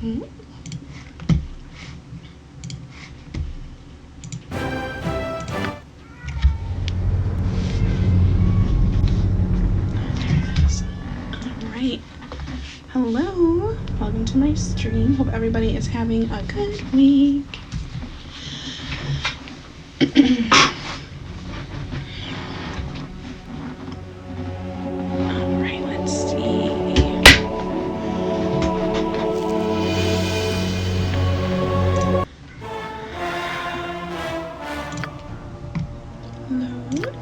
Hmm? Alright. Hello. Welcome to my stream. Hope everybody is having a good week. Alright, let's see. Load.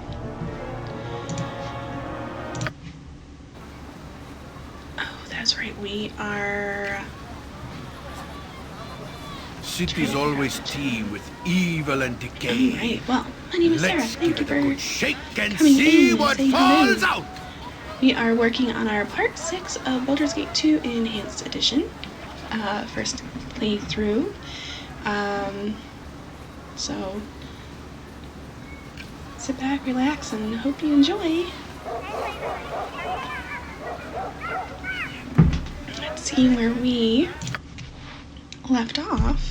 Oh, that's right. We are... City's always tea with evil and decay. Alright, well, my name is Sarah. Let's Thank give you it a for good shake and coming see in. what Say falls hello. out. We are working on our part 6 of Baldur's Gate 2 Enhanced Edition. First playthrough. So sit back, relax, and hope you enjoy. Let's see where we left off.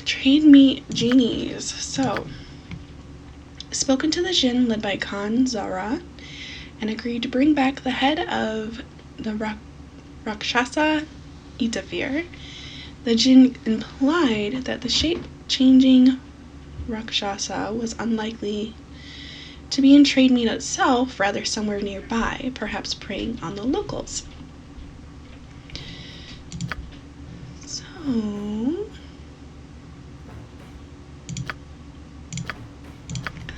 Trade meet genies. So, spoken to the Jinn led by Khan Zara, and agreed to bring back the head of the Rakshasa Itafir. The Jinn implied that the shape-changing Rakshasa was unlikely to be in Trade Meet itself, rather somewhere nearby, perhaps preying on the locals. So...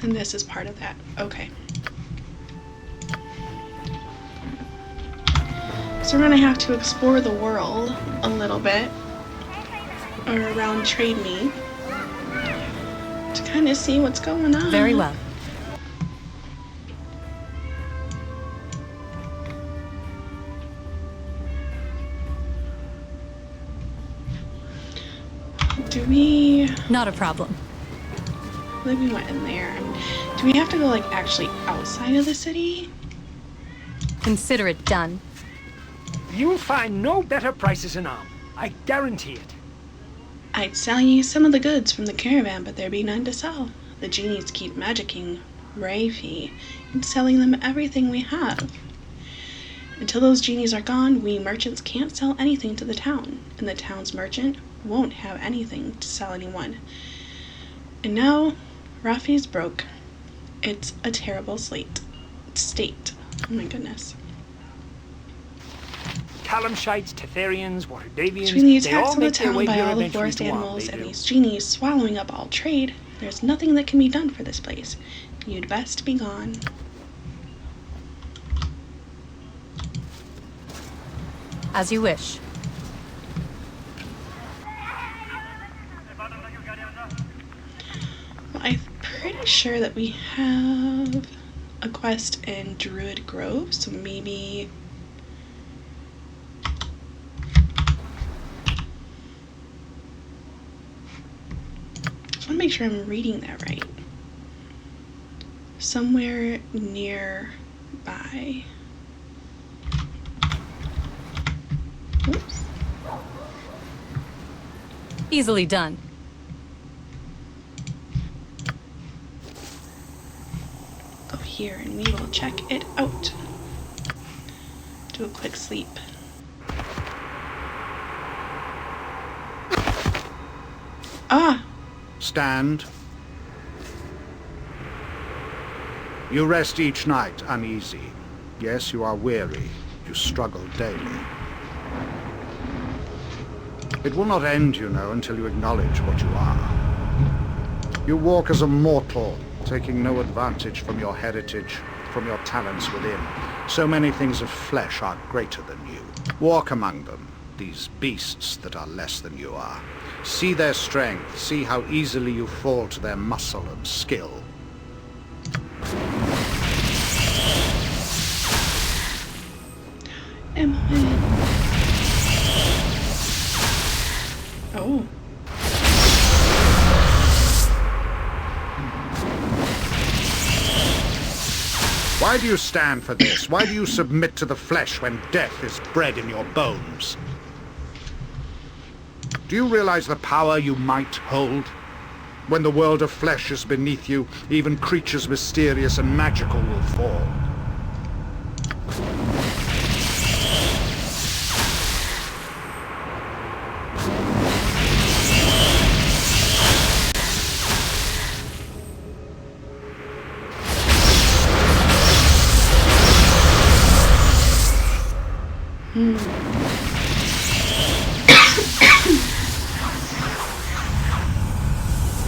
and this is part of that. Okay. So we're gonna have to explore the world a little bit, or around Trade Meet, to kind of see what's going on. Very well. Do we... Not a problem. I think we went in there. Do we have to go, like, actually outside of the city? Consider it done. You'll find no better prices in Arm. I guarantee it. I'd sell you some of the goods from the caravan, but there be none to sell. The genies keep magicking Raifi and selling them everything we have. Until those genies are gone, we merchants can't sell anything to the town, and the town's merchant won't have anything to sell anyone. And now, Raifi's broke. It's a terrible state. Oh my goodness. Kalamshites, Tetherians, Waterdavians, Between the they attacks all on the make their town way by here all the eventually forest to Arm, animals they and do. these genies swallowing up all trade, there's nothing that can be done for this place. You'd best be gone. As you wish. Well, I'm pretty sure that we have a quest in Druid Grove, so maybe... I want to make sure I'm reading that right. Somewhere nearby. Oops. Easily done. Go here and we will check it out. Do a quick sleep. Ah! Stand. You rest each night uneasy. Yes, you are weary. You struggle daily. It will not end, you know, until you acknowledge what you are. You walk as a mortal, taking no advantage from your heritage, from your talents within. So many things of flesh are greater than you. Walk among them, these beasts that are less than you are. See their strength, see how easily you fall to their muscle and skill. Emily. Oh. Why Why do you stand for this? Why do you submit to the flesh when death is bred in your bones? Do you realize the power you might hold? When the world of flesh is beneath you, even creatures mysterious and magical will fall.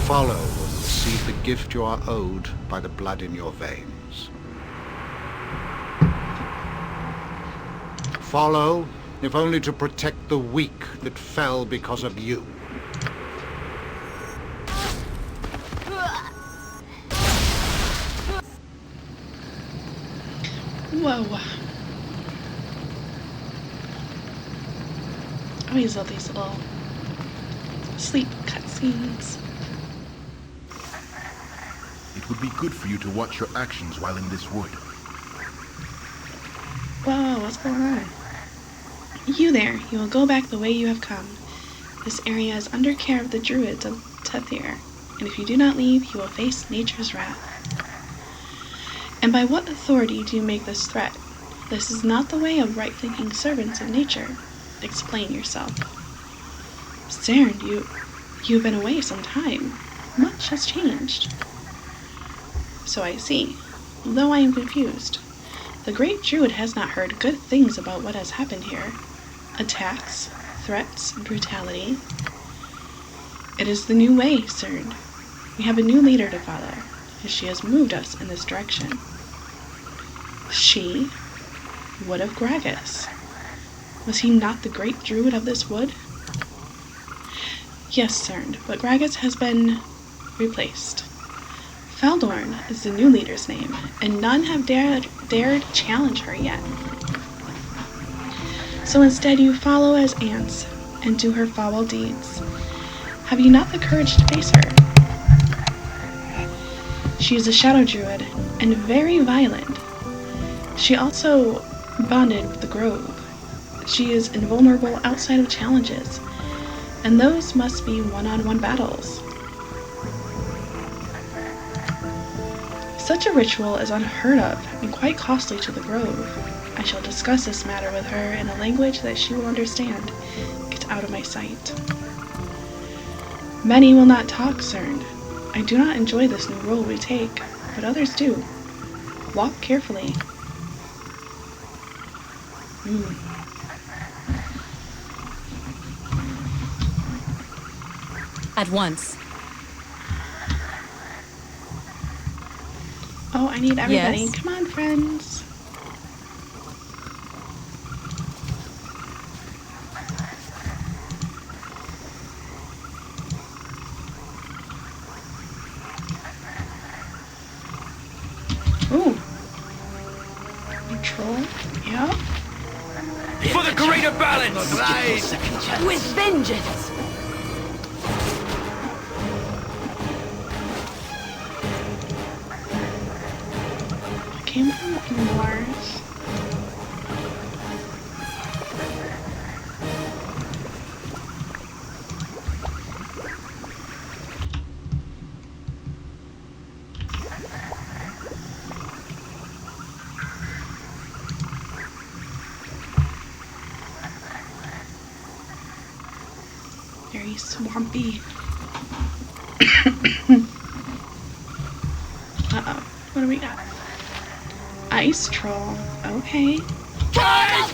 Follow and receive the gift you are owed by the blood in your veins. Follow, if only to protect the weak that fell because of you. Whoa. I always love these little sleep cutscenes. It would be good for you to watch your actions while in this wood. Whoa, what's going on? You there, you will go back the way you have come. This area is under care of the druids of Tethir, and if you do not leave, you will face nature's wrath. And by what authority do you make this threat? This is not the way of right-thinking servants of nature. Explain yourself. Saren, you've been away some time. Much has changed. So I see. Though I am confused. The great druid has not heard good things about what has happened here. Attacks, threats, brutality. It is the new way, Saren. We have a new leader to follow, and she has moved us in this direction. She? Wood of Gragas. Was he not the great druid of this wood? Yes, Cern, but Gragas has been replaced. Faldorn is the new leader's name, and none have dared challenge her yet. So instead you follow as ants, and do her foul deeds. Have you not the courage to face her? She is a shadow druid, and very violent. She also bonded with the grove. She is invulnerable outside of challenges, and those must be one-on-one battles. Such a ritual is unheard of and quite costly to the grove. I shall discuss this matter with her in a language that she will understand. Get out of my sight. Many will not talk, Cern. I do not enjoy this new role we take, but others do. Walk carefully. At once. Oh, I need everybody. Yes? Come on, friends. Ooh. Control. Yep. For the greater balance! With vengeance! Came from Mars. Very swampy. Uh-oh. What do we got? Ice troll. Okay. I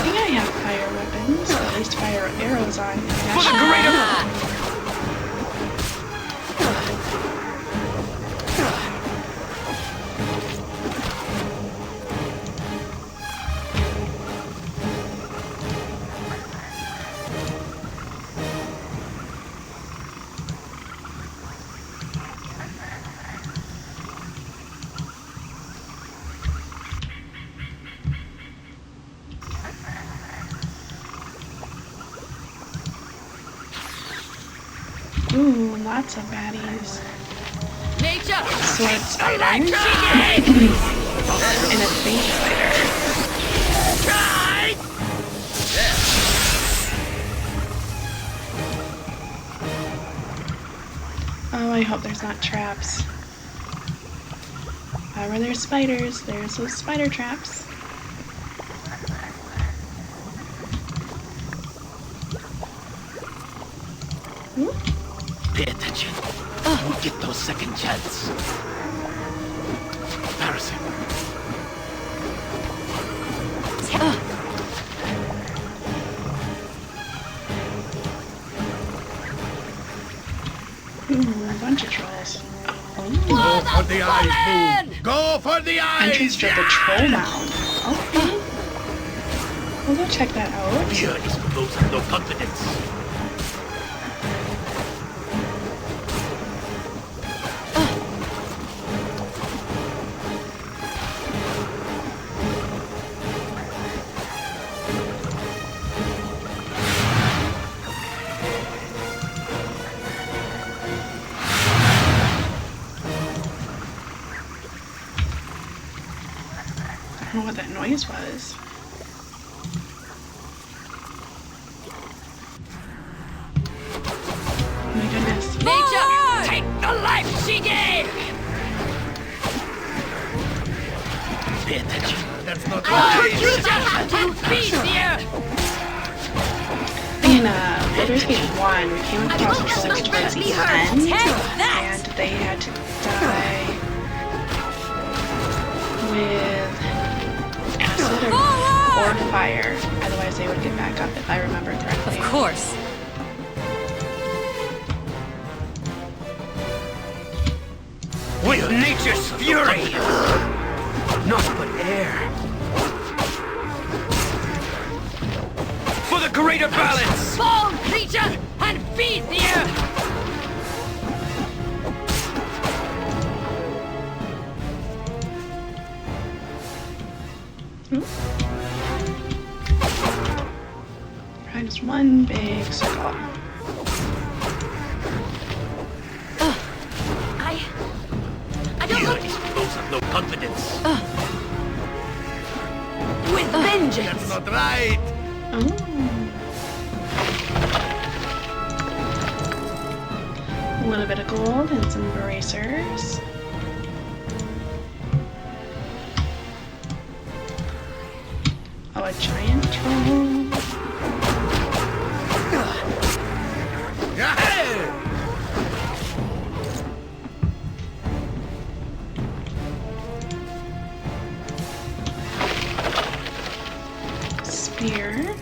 think I have fire weapons, or at least fire arrows on. For the greater... Ooh, lots of baddies. Nature sword spider and a space spider. Oh, I hope there's not traps. Where there's spiders, there's those spider traps. Ooh. Pay attention. Don't get those second chance. Embarrassing. Ooh, a bunch of trolls. Oh. Go for the eyes, Boo! Go for the eyes! Entrance to the troll mound. Okay. We'll go check that out. Fear is close and no confidence. I don't know what that noise was. Oh my goodness. Nature! Take the life she gave! Pay attention. That's not You right! just have to be here! In Baldur's Gate 1, we came across won't trolls stop towards to the be heard. end, Take that! and they had to die with acid or fire. Otherwise, they would get back up, if I remember correctly. Of course. With nature's fury! Not but air. For the greater balance! Fall, creature, and feed the earth! Right, just one big circle. I don't Fear look is close and no confidence. with vengeance! That's not right! Oh. A little bit of gold and some bracers. Oh, a giant troll. Yeah! Spear.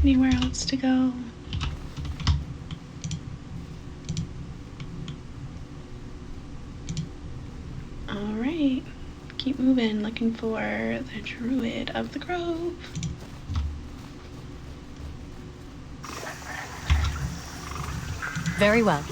Anywhere else to go? Alright. Keep moving, looking for the Druid of the Grove. Very well.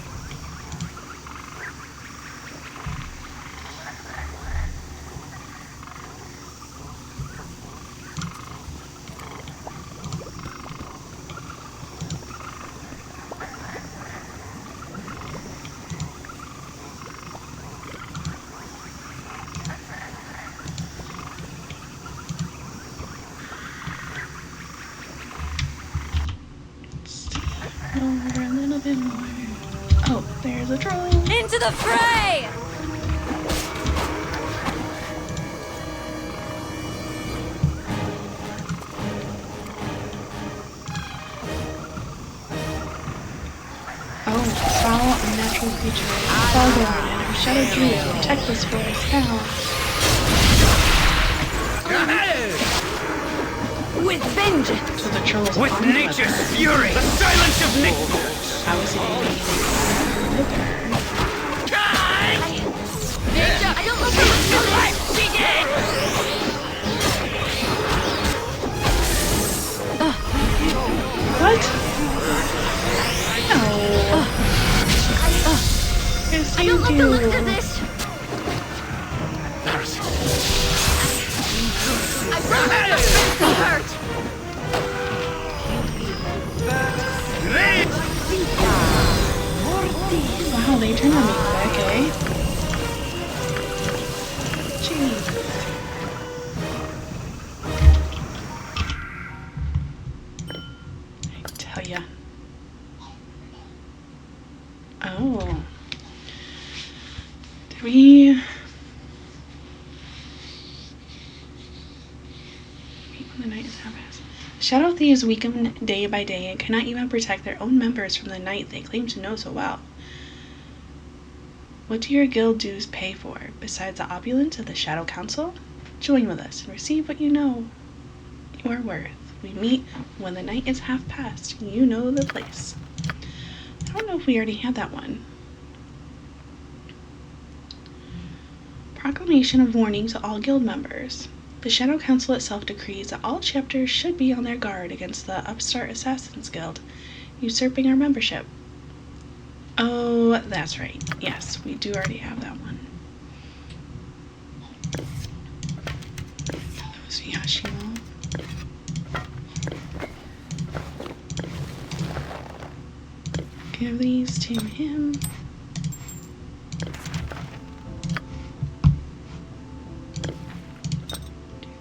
Over a little bit more. Oh, there's a troll. Into the fray! Oh, foul unnatural creature. Baldur and her shadow druid protect this forest now. With vengeance! So the troll's With on nature's fury! The silence of Nick! How is it invading? Nature, I don't look at the life she gave! What? No. Yes, I you don't like the look do. of this! I brought the they turned on me quick, eh? Jeez. I tell ya. Oh. Did we... Wait when the night is half past. Shadow thieves weaken day by day and cannot even protect their own members from the night they claim to know so well. What do your guild dues pay for, besides the opulence of the Shadow Council? Join with us and receive what you know you are worth. We meet when the night is half past. You know the place. I don't know if we already had that one. Proclamation of warning to all guild members. The Shadow Council itself decrees that all chapters should be on their guard against the upstart Assassins Guild, usurping our membership. Oh, that's right. Yes, we do already have that one. That was Yashimo. Give these to him. Do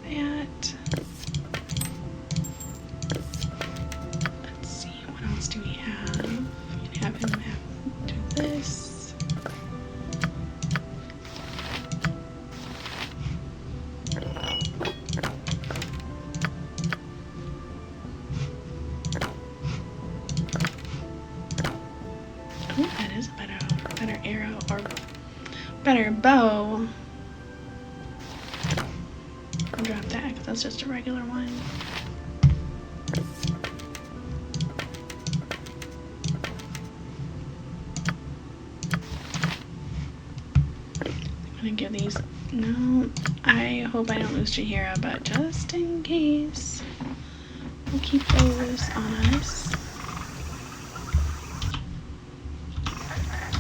that. Let's see, what else do we have? We can have him do this. Oh, that is a better arrow, or better bow. I'll drop that because that's just a regular one. I'm gonna give these. No, I hope I don't lose Chihira, but just in case, we'll keep those on us.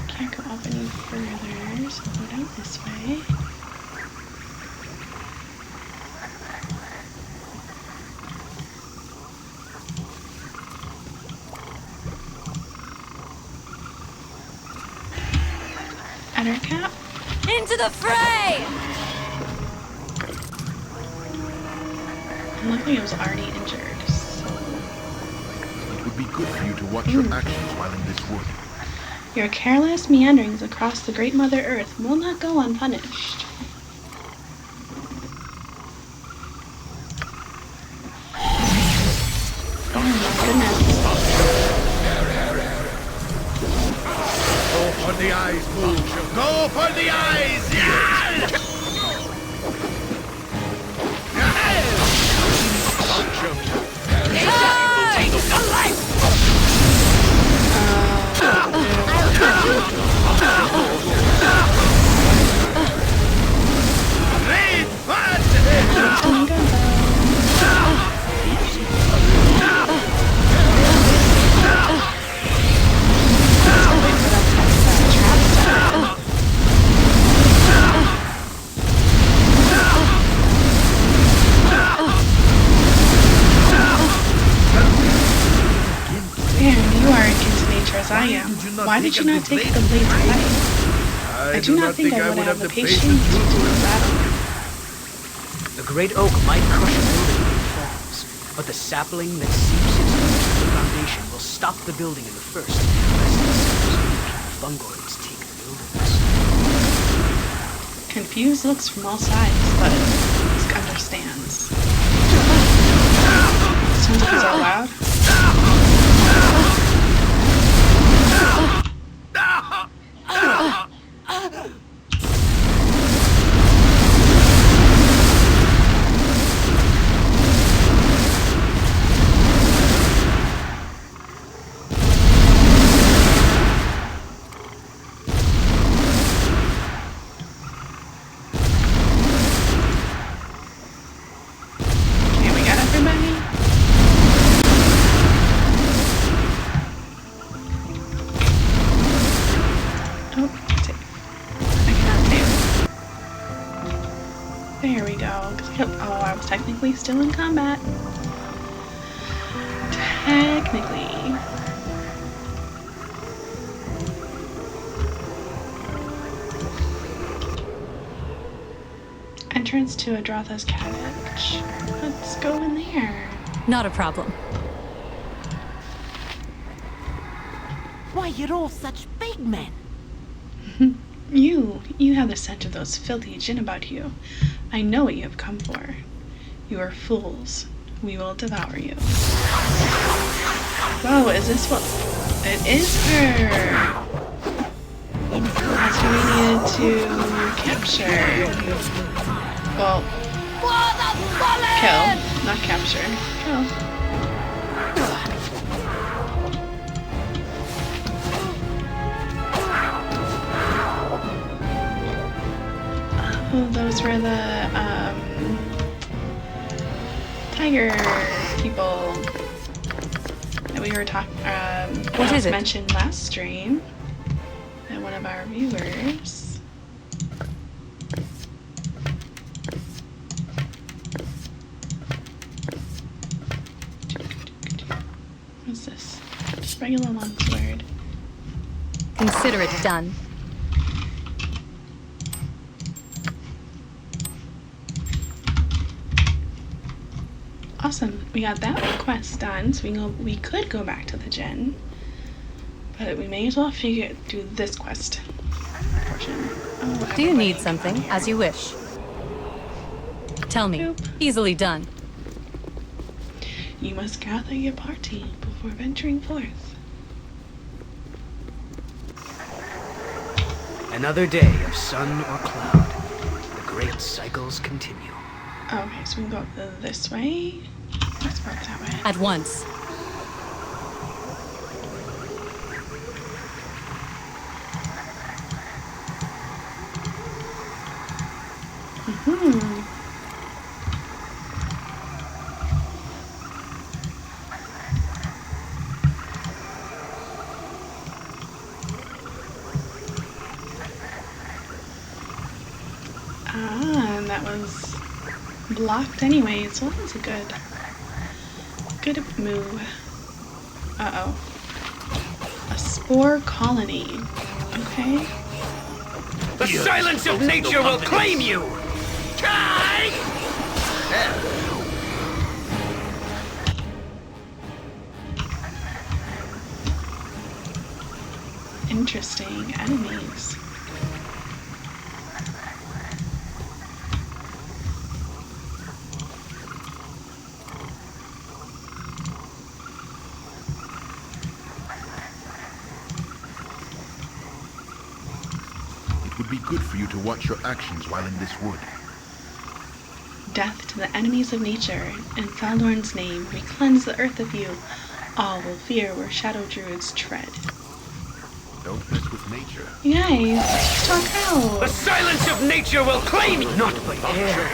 Can't go up any further, so go down this way. Adder cap. Into the fray! And luckily it was already injured, so... It would be good for you to watch your actions while in this wood. Your careless meanderings across the great Mother Earth will not go unpunished. Oh my goodness. Go for the eyes, move. Go for the eyes! Yeah! As I am. Why did you not take the blade to life? I do not think I would have the patience to do a battle. The great oak might crush a building when it falls, but the sapling that seeps its roots to the foundation will stop the building in the first, lest the fungoids take the buildings. Confused looks from all sides, but understands. Sounds like he's out loud. There we go. Oh, I was technically still in combat. Technically. entrance to Adratha's cottage. Let's go in there. Not a problem. Why, you're all such big men. You have the scent of those filthy jinn about you. I know what you have come for. You are fools. We will devour you. Whoa, is this what... It is her! That's who we needed to capture. Well, kill. Not capture. Kill. Oh, those were the, tiger people that we were talking, What is it? mentioned last stream by one of our viewers. What's this? Just regular longsword. Consider it done. Awesome, we got that quest done, so we could go back to the Jinn, but we may as well do this quest portion. Oh, Do you need something? As you wish. Tell me. Nope. Easily done. You must gather your party before venturing forth. Another day of sun or cloud. The great cycles continue. Okay, so we can go this way. Let's go that way. At once. Ah, and that was blocked anyway, so that was a good move. Uh-oh. A spore colony. Okay. The silence of nature will claim you! Interesting enemies. It would be good for you to watch your actions while in this wood. Death to the enemies of nature. In Faldorn's name, we cleanse the earth of you. All will fear where shadow druids tread. Don't mess with nature. You guys, talk The out. silence of nature will claim you! Not by air.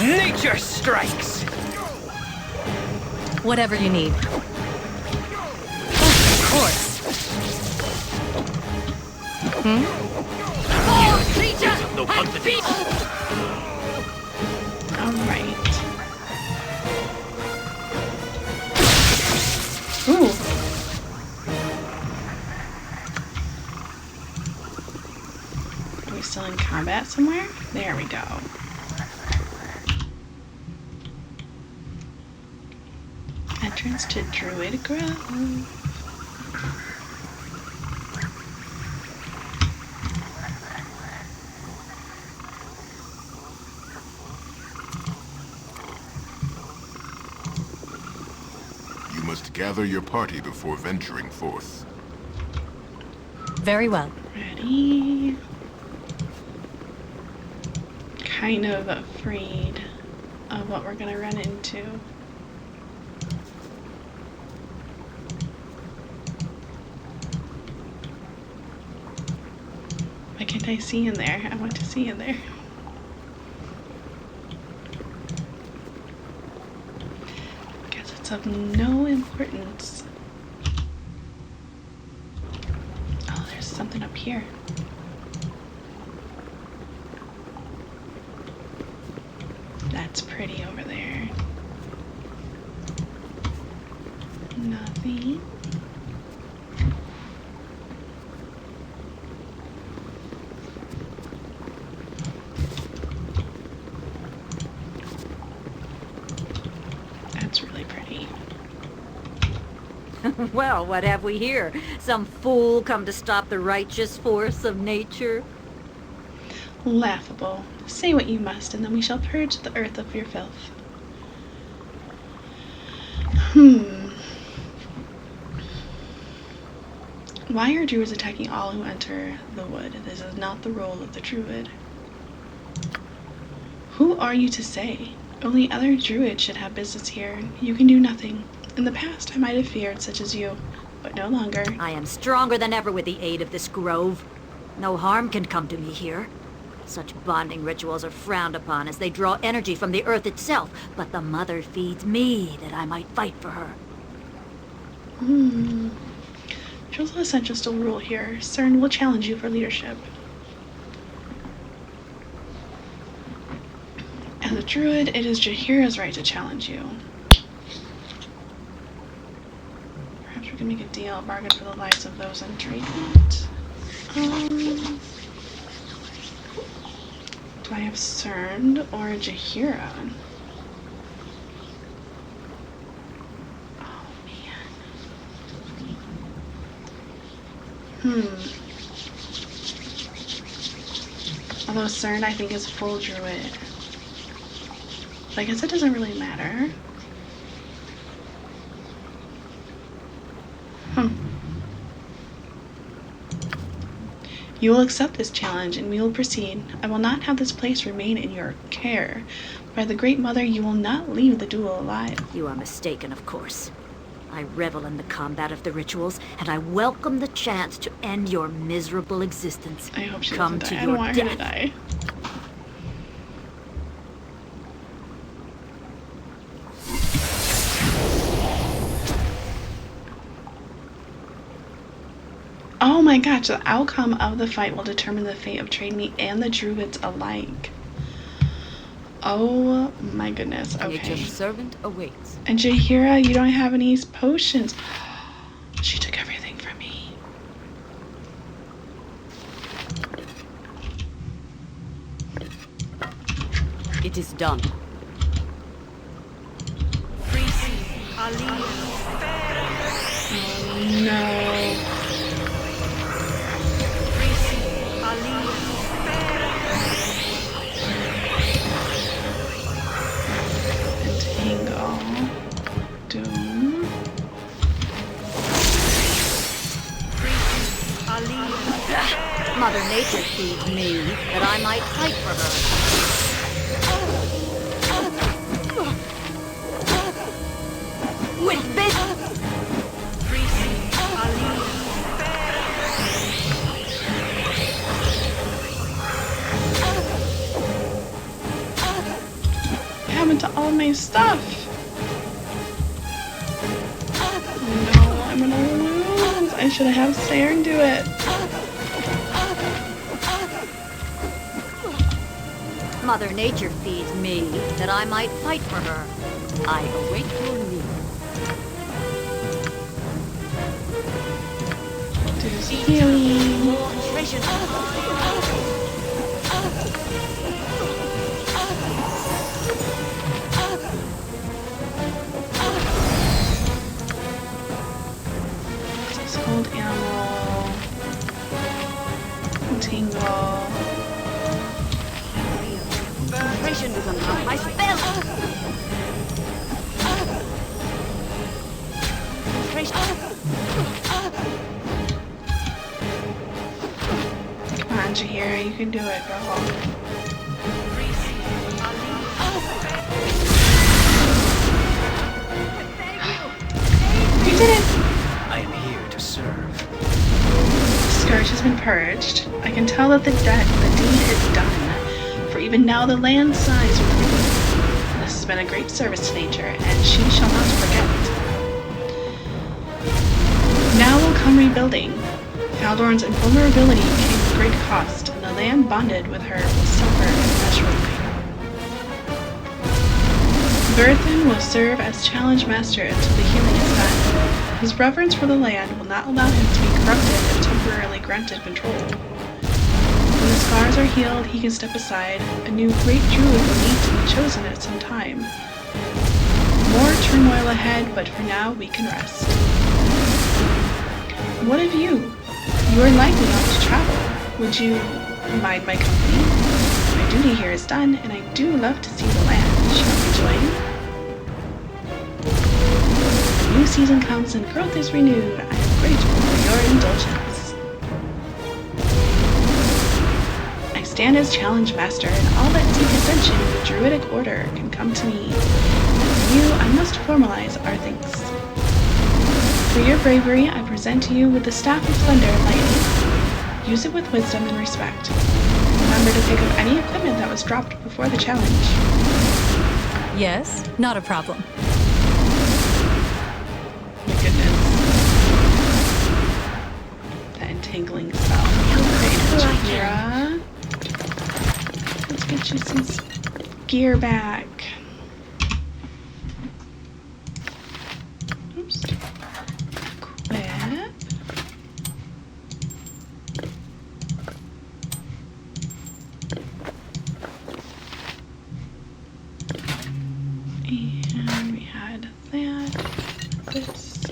Nature strikes! Whatever you need. Of course. Alright. Ooh. Are we still in combat somewhere? There we go. Entrance to Druid Grove. You must gather your party before venturing forth. Very well. Ready? Kind of afraid of what we're gonna run into. Why can't I see in there? I want to see in there. Guess it's of no importance. Oh, there's something up here. That's pretty over there. Nothing. Well, what have we here? Some fool come to stop the righteous force of nature? Laughable. Say what you must, and then we shall purge the earth of your filth. Why are druids attacking all who enter the wood? This is not the role of the druid. Who are you to say? Only other druids should have business here. You can do nothing. In the past, I might have feared such as you, but no longer. I am stronger than ever with the aid of this grove. No harm can come to me here. Such bonding rituals are frowned upon as they draw energy from the earth itself, but the mother feeds me that I might fight for her. Rituals of Ascension still rule here. CERN will challenge you for leadership. As a druid, it is Jaheira's right to challenge you. Perhaps we can make a deal, bargain for the lives of those in treatment. Do I have CERN or Jaheira? Oh, man. Although CERN, I think, is full druid. But I guess it doesn't really matter. You will accept this challenge, and we will proceed. I will not have this place remain in your care. By the Great Mother, you will not leave the duel alive. You are mistaken, of course. I revel in the combat of the rituals, and I welcome the chance to end your miserable existence. I hope she Come doesn't to die. I don't your want her to death. die. Oh my gosh, the outcome of the fight will determine the fate of Trade Me and the druids alike. Oh my goodness, okay. Nature's servant awaits. And Jaheira, you don't have any potions. She took everything from me. It is done. Oh no. Entangle. Doom. Mother Nature feeds me that I might fight for her. With this. What happened to all my stuff? No, I'm gonna lose. I should have Sarah do it. Mother Nature feeds me that I might fight for her. I await your need. Do some healing. Just hold animal. Tingle. Concentration is unlocked by spell. Come on, Jaheira, you can do it, girl. You did it! I am here to serve. Scourge has been purged. I can tell that the deed is done, for even now the land sighs with relief. This has been a great service to nature, and she shall not forget. Now will come rebuilding. Baldur's invulnerability came with great cost, and the land bonded with her will suffer immeasurably. Berthan will serve as challenge master until the healing is done. His reverence for the land will not allow him to be corrupted if temporarily granted control. When the scars are healed, he can step aside. A new great druid will need to be chosen at some time. More turmoil ahead, but for now we can rest. What of you? You are likely off to travel. Would you mind my company? My duty here is done, and I do love to see the land. Shall we join? A new season comes and growth is renewed. I am grateful for your indulgence. I stand as challenge master, and all that seek ascension in the druidic order can come to me. And for you, I must formalize our thanks. For your bravery, I present to you with the Staff of Thunder and Lightning. Use it with wisdom and respect. Remember to pick up any equipment that was dropped before the challenge. Yes, not a problem. My goodness. That entangling spell. Jahira. Let's get you some gear back. Oops. Equip. And we had that. This.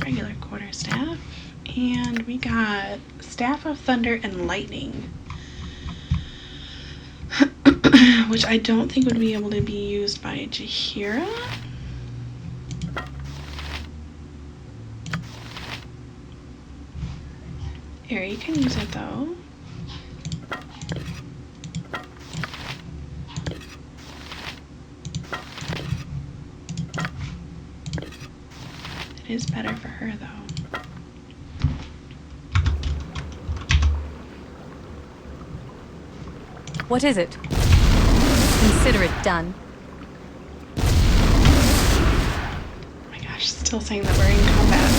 Regular quarterstaff. And we got Staff of Thunder and Lightning. Which I don't think would be able to be used by Jahira. Ari can use it though. It is better for her though. What is it? Consider it done. Oh my gosh, still saying that we're in combat.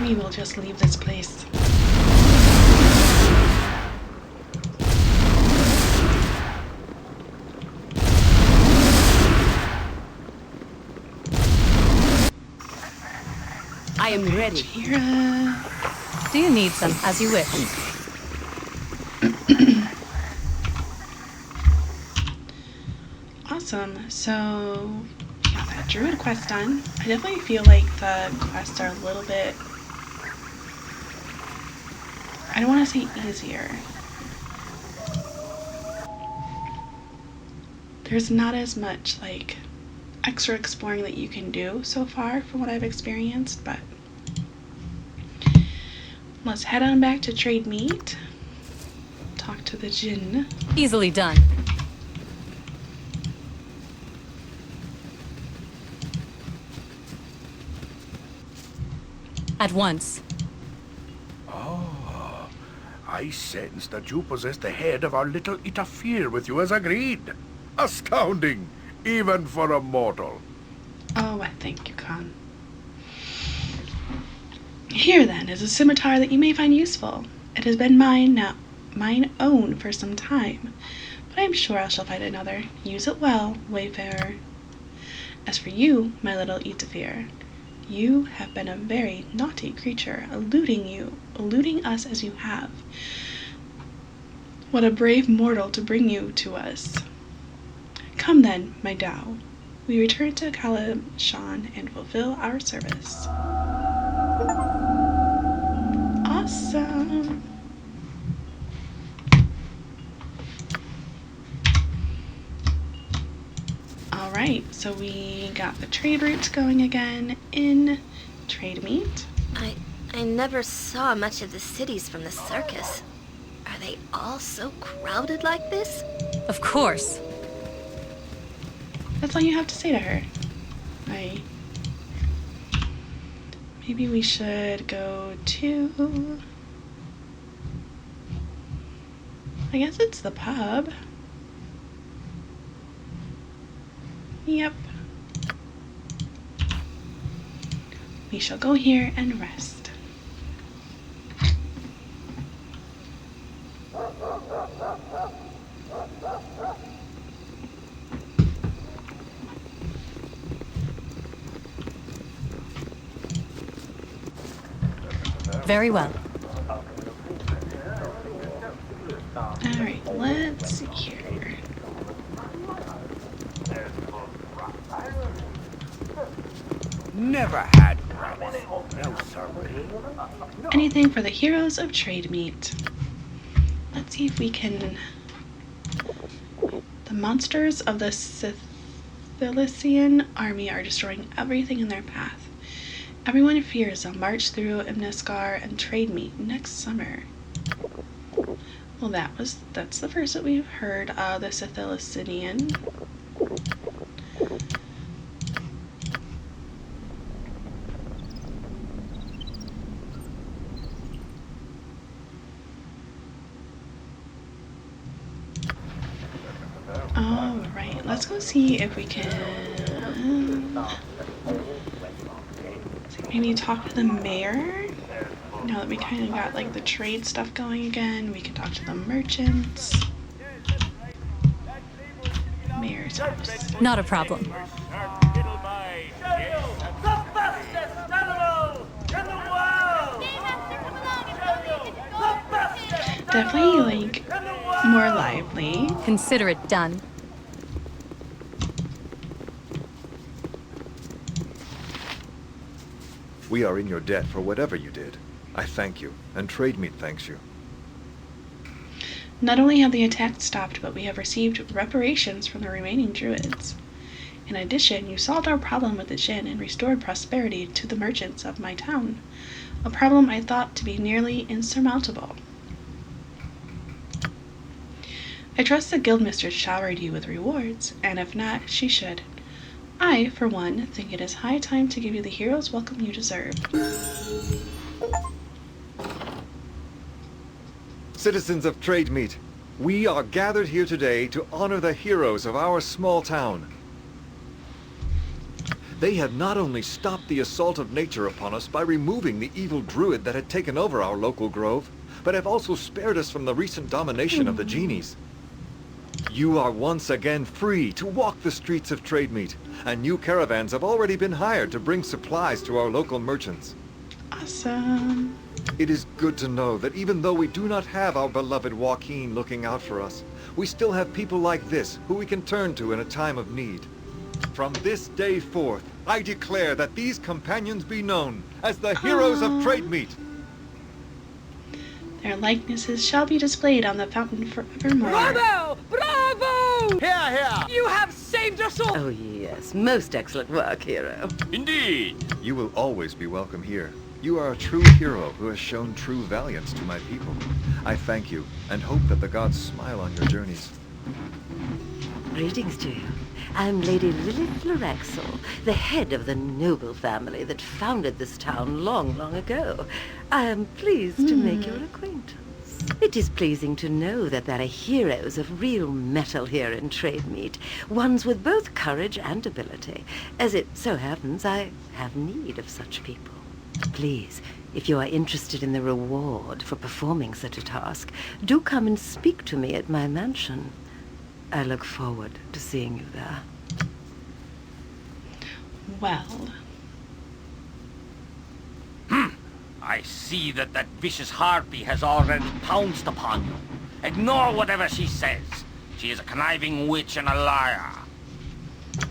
We will just leave this place. I am ready. Jahira. Do you need some? As you wish. Awesome. So, got that druid quest done. I definitely feel like the quests are a little bit, I don't want to say easier. There's not as much like extra exploring that you can do so far from what I've experienced, but let's head on back to trade meat. Talk to the Jinn. Easily done. At once. Oh, I sense that you possess the head of our little interfere with you as agreed. Astounding, even for a mortal. Oh, I thank you, Khan. Here then is a scimitar that you may find useful. It has been mine own for some time, but I am sure I shall find another. Use it well, wayfarer. As for you, my little Etafir, you have been a very naughty creature, eluding us as you have. What a brave mortal to bring you to us. Come then, my Tao. We return to Kalashan and fulfill our service. Awesome. Alright, so we got the trade routes going again in trade meat. I never saw much of the cities from the circus. Are they all so crowded like this? Of course. That's all you have to say to her. Maybe we should go to... I guess it's the pub. Yep. We shall go here and rest. Very well. Alright, let's see here. Never had promise. No, sir. Anything for the heroes of trade meat. Let's see if we can... The monsters of the Sicilian army are destroying everything in their path. Everyone fears they'll march through Imniscar and trade meat next summer. Well, that's the first that we've heard of the Sicilian. Alright, let's go see if we can maybe talk to the mayor. Now that we kind of got like the trade stuff going again, we can talk to the merchants. Mayor's house. Not a problem. Definitely like more lively. Consider it done. We are in your debt for whatever you did. I thank you, and Trade Meat thanks you. Not only have the attacks stopped, but we have received reparations from the remaining druids. In addition, you solved our problem with the Jinn and restored prosperity to the merchants of my town, a problem I thought to be nearly insurmountable. I trust the guildmistress showered you with rewards, and if not, she should. I, for one, think it is high time to give you the hero's welcome you deserve. Citizens of Trade Meat, we are gathered here today to honor the heroes of our small town. They have not only stopped the assault of nature upon us by removing the evil druid that had taken over our local grove, but have also spared us from the recent domination of the genies. You are once again free to walk the streets of Trade Meat, and new caravans have already been hired to bring supplies to our local merchants. Awesome. It is good to know that even though we do not have our beloved Joaquin looking out for us, we still have people like this who we can turn to in a time of need. From this day forth, I declare that these companions be known as the heroes of Trade Meat. Their likenesses shall be displayed on the fountain forevermore. Bravo! Bravo! Here, here! You have saved us all! Oh, yes. Most excellent work, hero. Indeed. You will always be welcome here. You are a true hero who has shown true valiance to my people. I thank you, and hope that the gods smile on your journeys. Greetings to you. I'm Lady Lilith Loraxel, the head of the noble family that founded this town long, long ago. I am pleased to make your acquaintance. It is pleasing to know that there are heroes of real metal here in Trade Meat, ones with both courage and ability. As it so happens, I have need of such people. Please, if you are interested in the reward for performing such a task, do come and speak to me at my mansion. I look forward to seeing you there. Well, I see that vicious harpy has already pounced upon you. Ignore whatever she says. She is a conniving witch and a liar.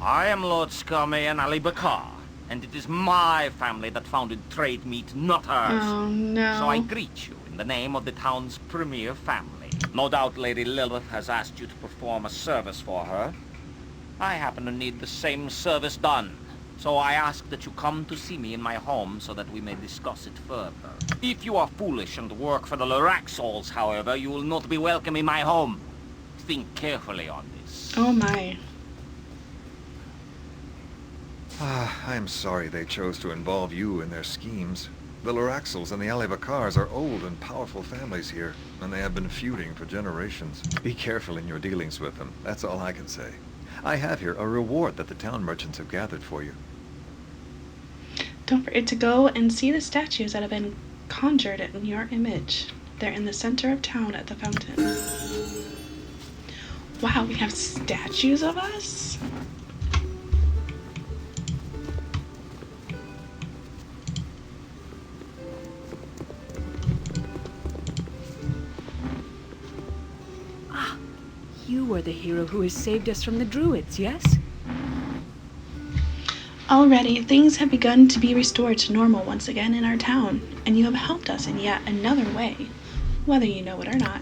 I am Lord Scarmayan Ali Bakar, and it is my family that founded Trade Meat, not hers. oh no. So I greet you in the name of the town's premier family. No doubt Lady Lilith has asked you to perform a service for her. I happen to need the same service done, so I ask that you come to see me in my home so that we may discuss it further. If you are foolish and work for the Loraxels, however, you will not be welcome in my home. Think carefully on this. Oh my. I am sorry they chose to involve you in their schemes. The Loraxels and the Alibakars are old and powerful families here, and they have been feuding for generations. Be careful in your dealings with them, that's all I can say. I have here a reward that the town merchants have gathered for you. Don't forget to go and see the statues that have been conjured in your image. They're in the center of town at the fountain. Wow, we have statues of us? You are the hero who has saved us from the druids, yes? Already, things have begun to be restored to normal once again in our town, and you have helped us in yet another way, whether you know it or not.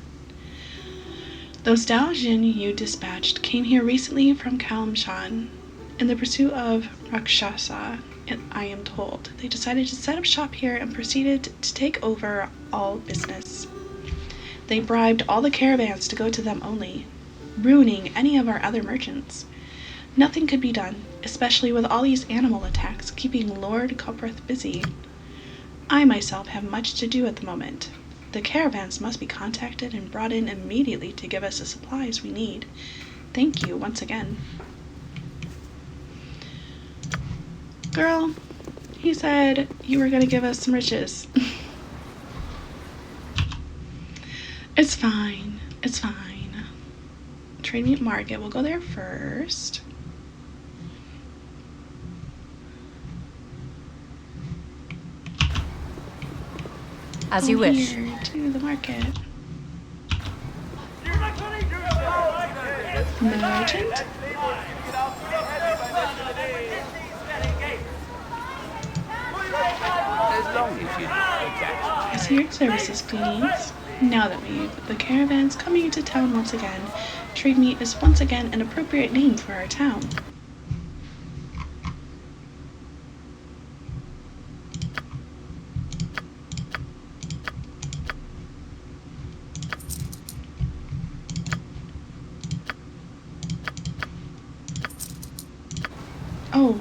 Those Daojin you dispatched came here recently from Kalimshan in the pursuit of Rakshasa, I am told. They decided to set up shop here and proceeded to take over all business. They bribed all the caravans to go to them only, ruining any of our other merchants. Nothing could be done, especially with all these animal attacks keeping Lord Coprith busy. I myself have much to do at the moment. The caravans must be contacted and brought in immediately to give us the supplies we need. Thank you once again. Girl, he said you were going to give us some riches. It's fine. It's fine. Trade meat market. We'll go there first. As you wish. Here to the market. Merchant? I see your services, please. Now that the caravan's coming into town once again, trade meat is once again an appropriate name for our town. Oh,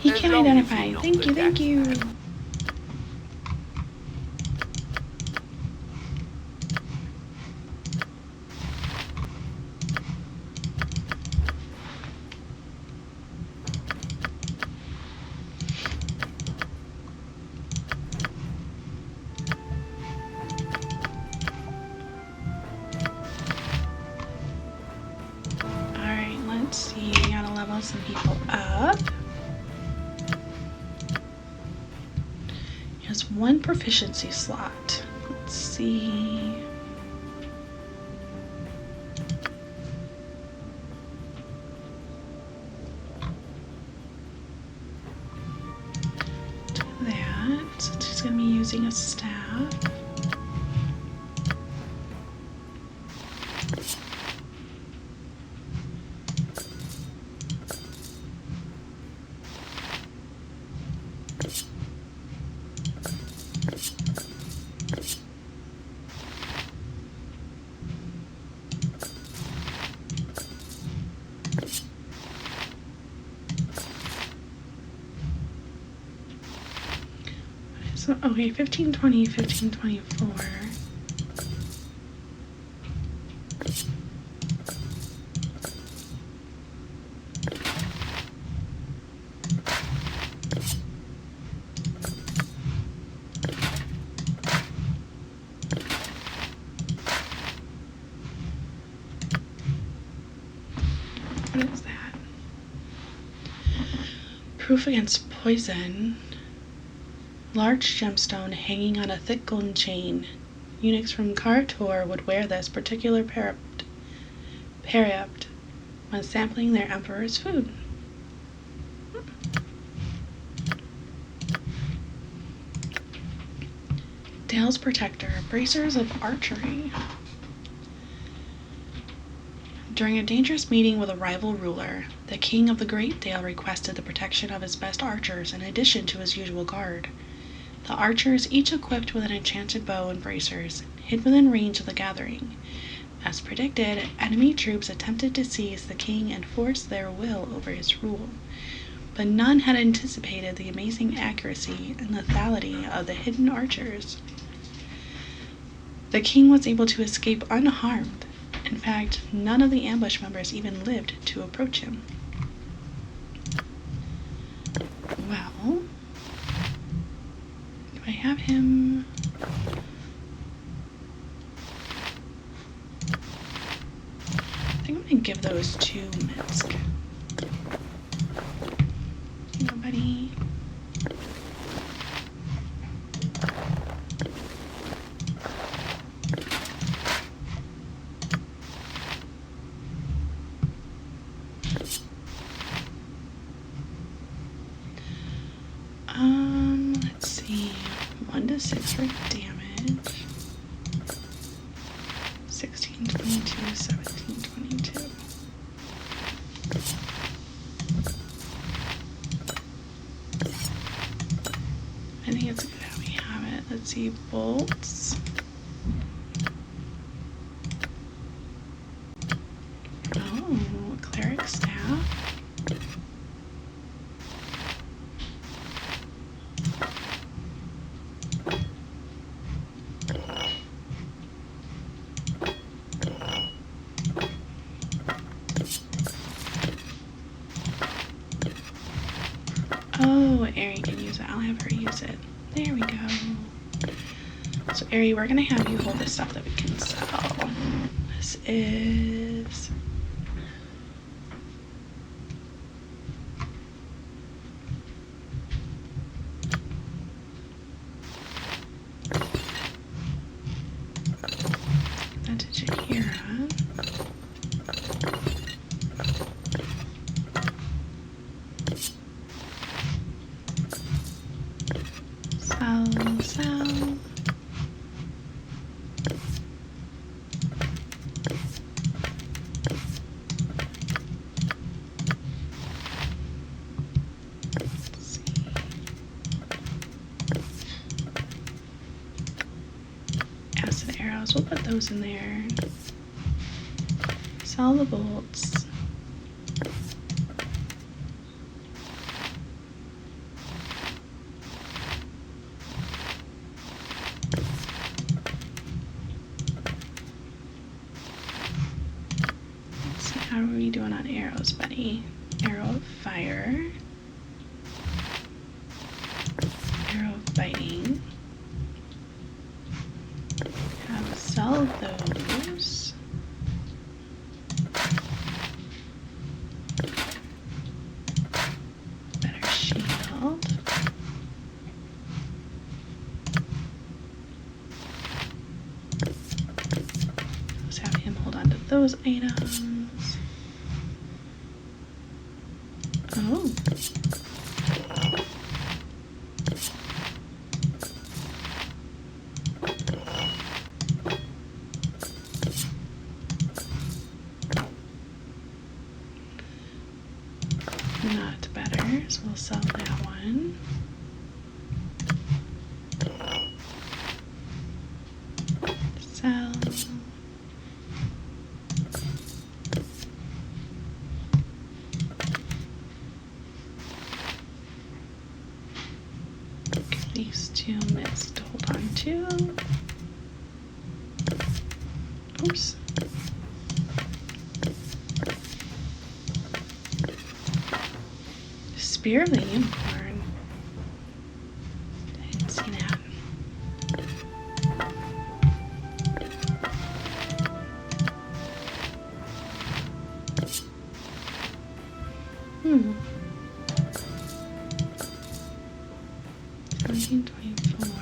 he can identify. Thank you, thank you. Alright, let's see. We gotta level some people up. He has one proficiency slot. Let's see. Do that. So she's gonna be using a staff. So, okay, 1520, 1524. What is that? Proof against poison. Large gemstone hanging on a thick golden chain. Eunuchs from Karator would wear this particular periapt when sampling their emperor's food. Dale's Protector, bracers of archery. During a dangerous meeting with a rival ruler, the king of the Great Dale requested the protection of his best archers in addition to his usual guard. The archers, each equipped with an enchanted bow and bracers, hid within range of the gathering. As predicted, enemy troops attempted to seize the king and force their will over his rule, but none had anticipated the amazing accuracy and lethality of the hidden archers. The king was able to escape unharmed. In fact, none of the ambush members even lived to approach him. Well, do I have him? I think I'm gonna give those to Minsk. Nobody. see. 1 to 6 for damage. 16, 22, 17, 22. I think it's good how we have it. Let's see, bolts. Oh, cleric staff. Oh, Ari can use it. I'll have her use it. There we go. So, Ari, we're gonna have you hold the stuff that we can sell. This is... That's a Jahira. Sell. Acid arrows, we'll put those in there. Sell the bolts. Let's see, how are we doing on arrows, buddy? Arrow of fire. Arrow of biting. Sell those. Better shield. Let's have him hold on to those items. Oh. Not better, so we'll sell that one. Sell. Get these 2 mitts to hold on to. Oops. Spear of the Unicorn. I didn't see that. Hmm. 1724.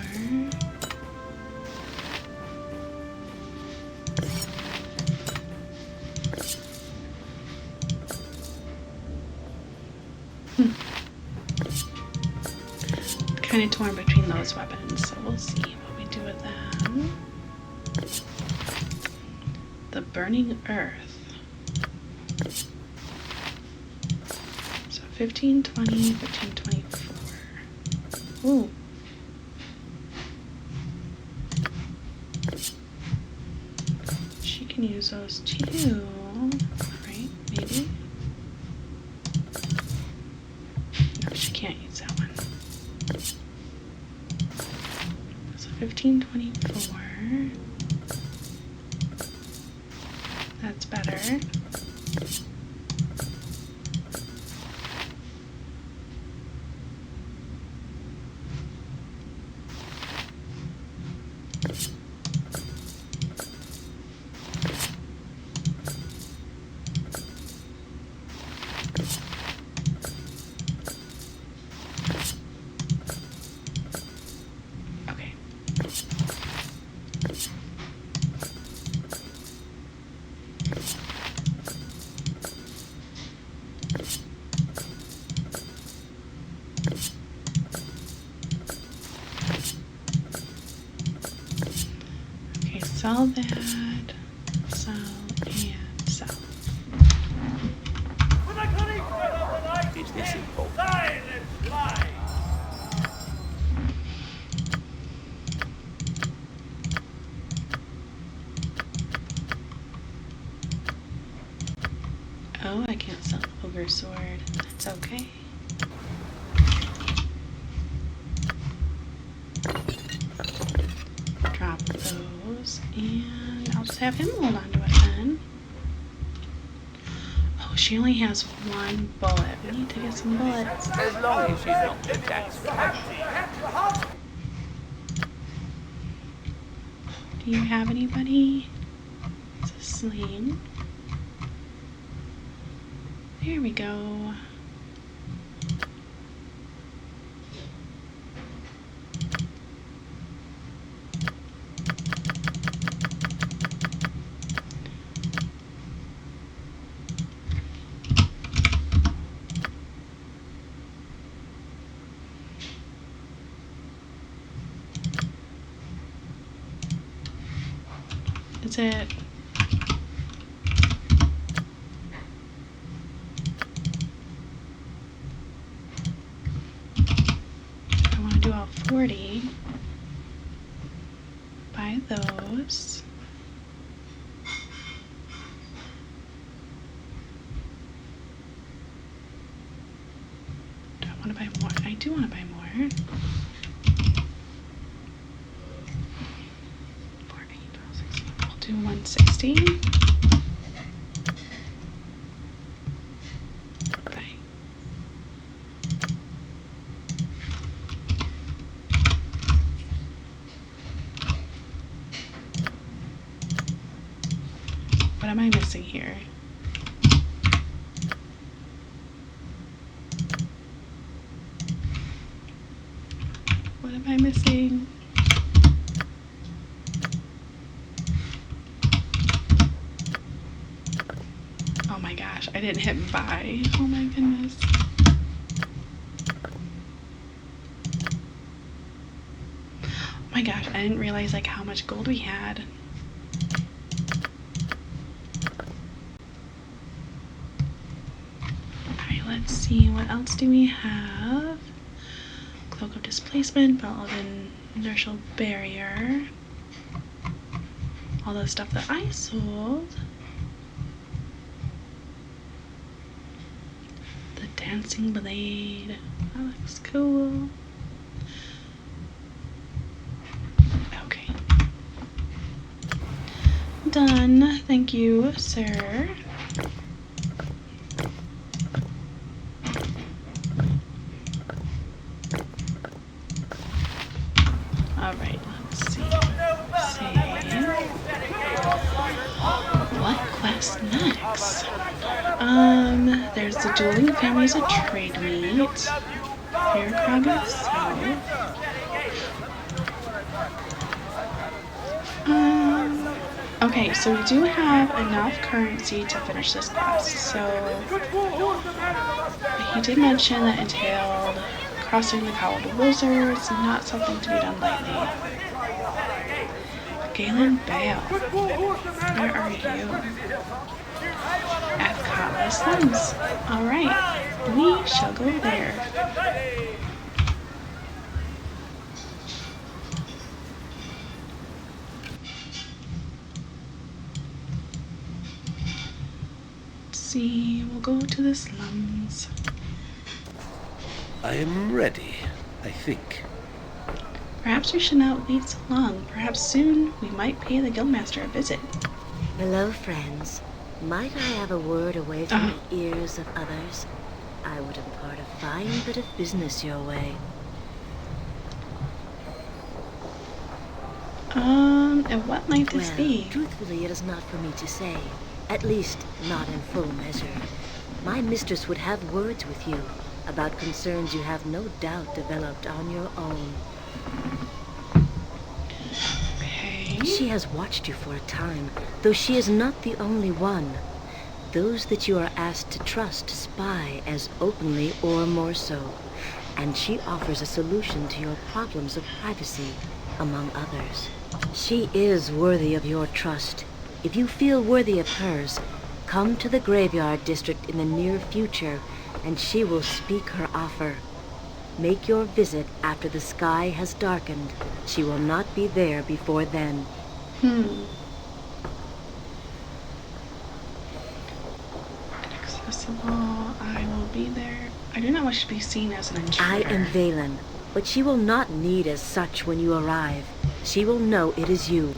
Kind of torn between those weapons, so we'll see what we do with them. The Burning Earth. So 15, 20, 15, 24. Ooh. She can use those too, right? Maybe? No, she can't use that one. So 15, 24. That's better. sell that. Sell and sell. Is this important? Oh, I can't sell the ogre sword. That's okay. Drop those, and I'll just have him hold on to it then. Oh, she only has one bullet. We need to get some bullets. As long as she's not too taxed. Do you have anybody? It's a sling. There we go. Is it? I want to do all 40. Buy those. Do I want to buy more? I do want to buy more. 40, 12, 16. I'll do 160. Bye. What am I missing here? What am I missing? Oh my gosh, I didn't hit buy. Oh my goodness. Oh my gosh, I didn't realize like how much gold we had. Alright, let's see, what else do we have? Cloak of Displacement, Belt of Inertial Barrier. All the stuff that I sold. The Dancing Blade. That looks cool. Okay. Done. Thank you, sir. Alright, let's see. Save. What quest next? There's the Dueling Families of Trade Meet. Faircrag itself. Okay, so we do have enough currency to finish this quest. So he did mention that entailed crossing the Cowled Wizards, not something to be done lightly. Galen Bale, where are you? At Cotlas Slums. Alright, we shall go there. Let's see, we'll go to the slums. I am ready, I think. Perhaps we should not wait so long. Perhaps soon we might pay the Guildmaster a visit. Hello, friends. Might I have a word away from the ears of others? I would impart a fine bit of business your way. And what might this be? Truthfully, it is not for me to say. At least, not in full measure. My mistress would have words with you about concerns you have no doubt developed on your own. Okay. She has watched you for a time, though she is not the only one. Those that you are asked to trust spy as openly or more so, and she offers a solution to your problems of privacy, among others. She is worthy of your trust. If you feel worthy of hers, come to the graveyard district in the near future, and she will speak her offer. Make your visit after the sky has darkened. She will not be there before then. Inaccessible. I will be there. I do not wish to be seen as an intruder. I am Valen, but she will not need as such when you arrive. She will know it is you.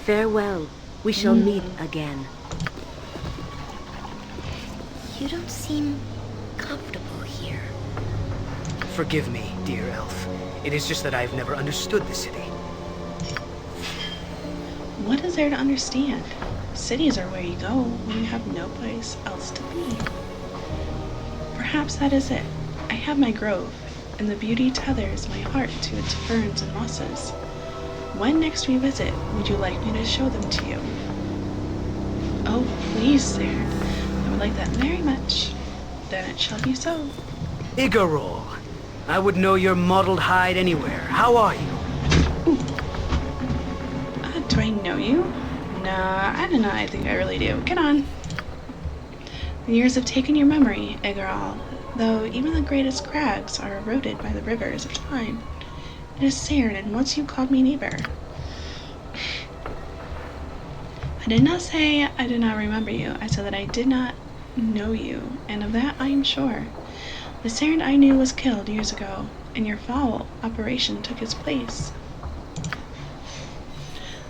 Farewell. We shall meet again. You don't seem comfortable here. Forgive me, dear elf. It is just that I've never understood the city. What is there to understand? Cities are where you go when you have no place else to be. Perhaps that is it. I have my grove, and the beauty tethers my heart to its ferns and mosses. When next we visit, would you like me to show them to you? Oh, please, sir. I would like that very much. Then it shall be so. Igarol! I would know your mottled hide anywhere. How are you? Do I know you? Nah, I don't know. I think I really do. Get on. The years have taken your memory, Igarol, though even the greatest crags are eroded by the rivers of time. It is Cern, and once you called me neighbor. I did not say I did not remember you. I said that I did not know you, and of that I am sure. The Cern I knew was killed years ago, and your foul operation took its place.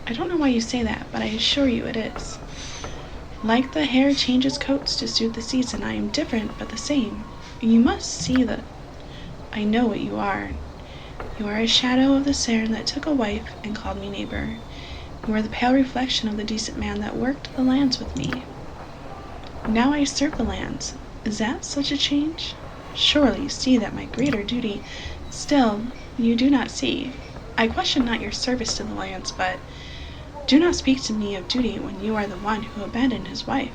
I don't know why you say that, but I assure you it is. Like the hare changes coats to suit the season, I am different but the same. You must see that I know what you are. You are a shadow of the Cern that took a wife and called me neighbor. You are the pale reflection of the decent man that worked the lands with me. Now I serve the lands. Is that such a change? Surely you see that my greater duty. Still, you do not see. I question not your service to the lands, but do not speak to me of duty when you are the one who abandoned his wife.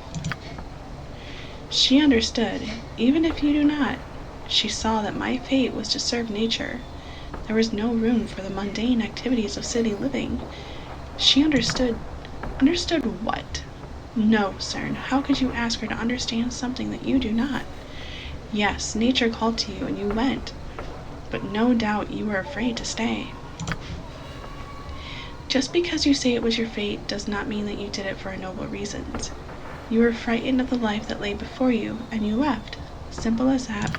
She understood, even if you do not. She saw that my fate was to serve nature. There was no room for the mundane activities of city living. She understood. Understood what? No, Cern, how could you ask her to understand something that you do not? Yes, nature called to you and you went, but no doubt you were afraid to stay. Just because you say it was your fate does not mean that you did it for noble reasons. You were frightened of the life that lay before you, and you left. Simple as that.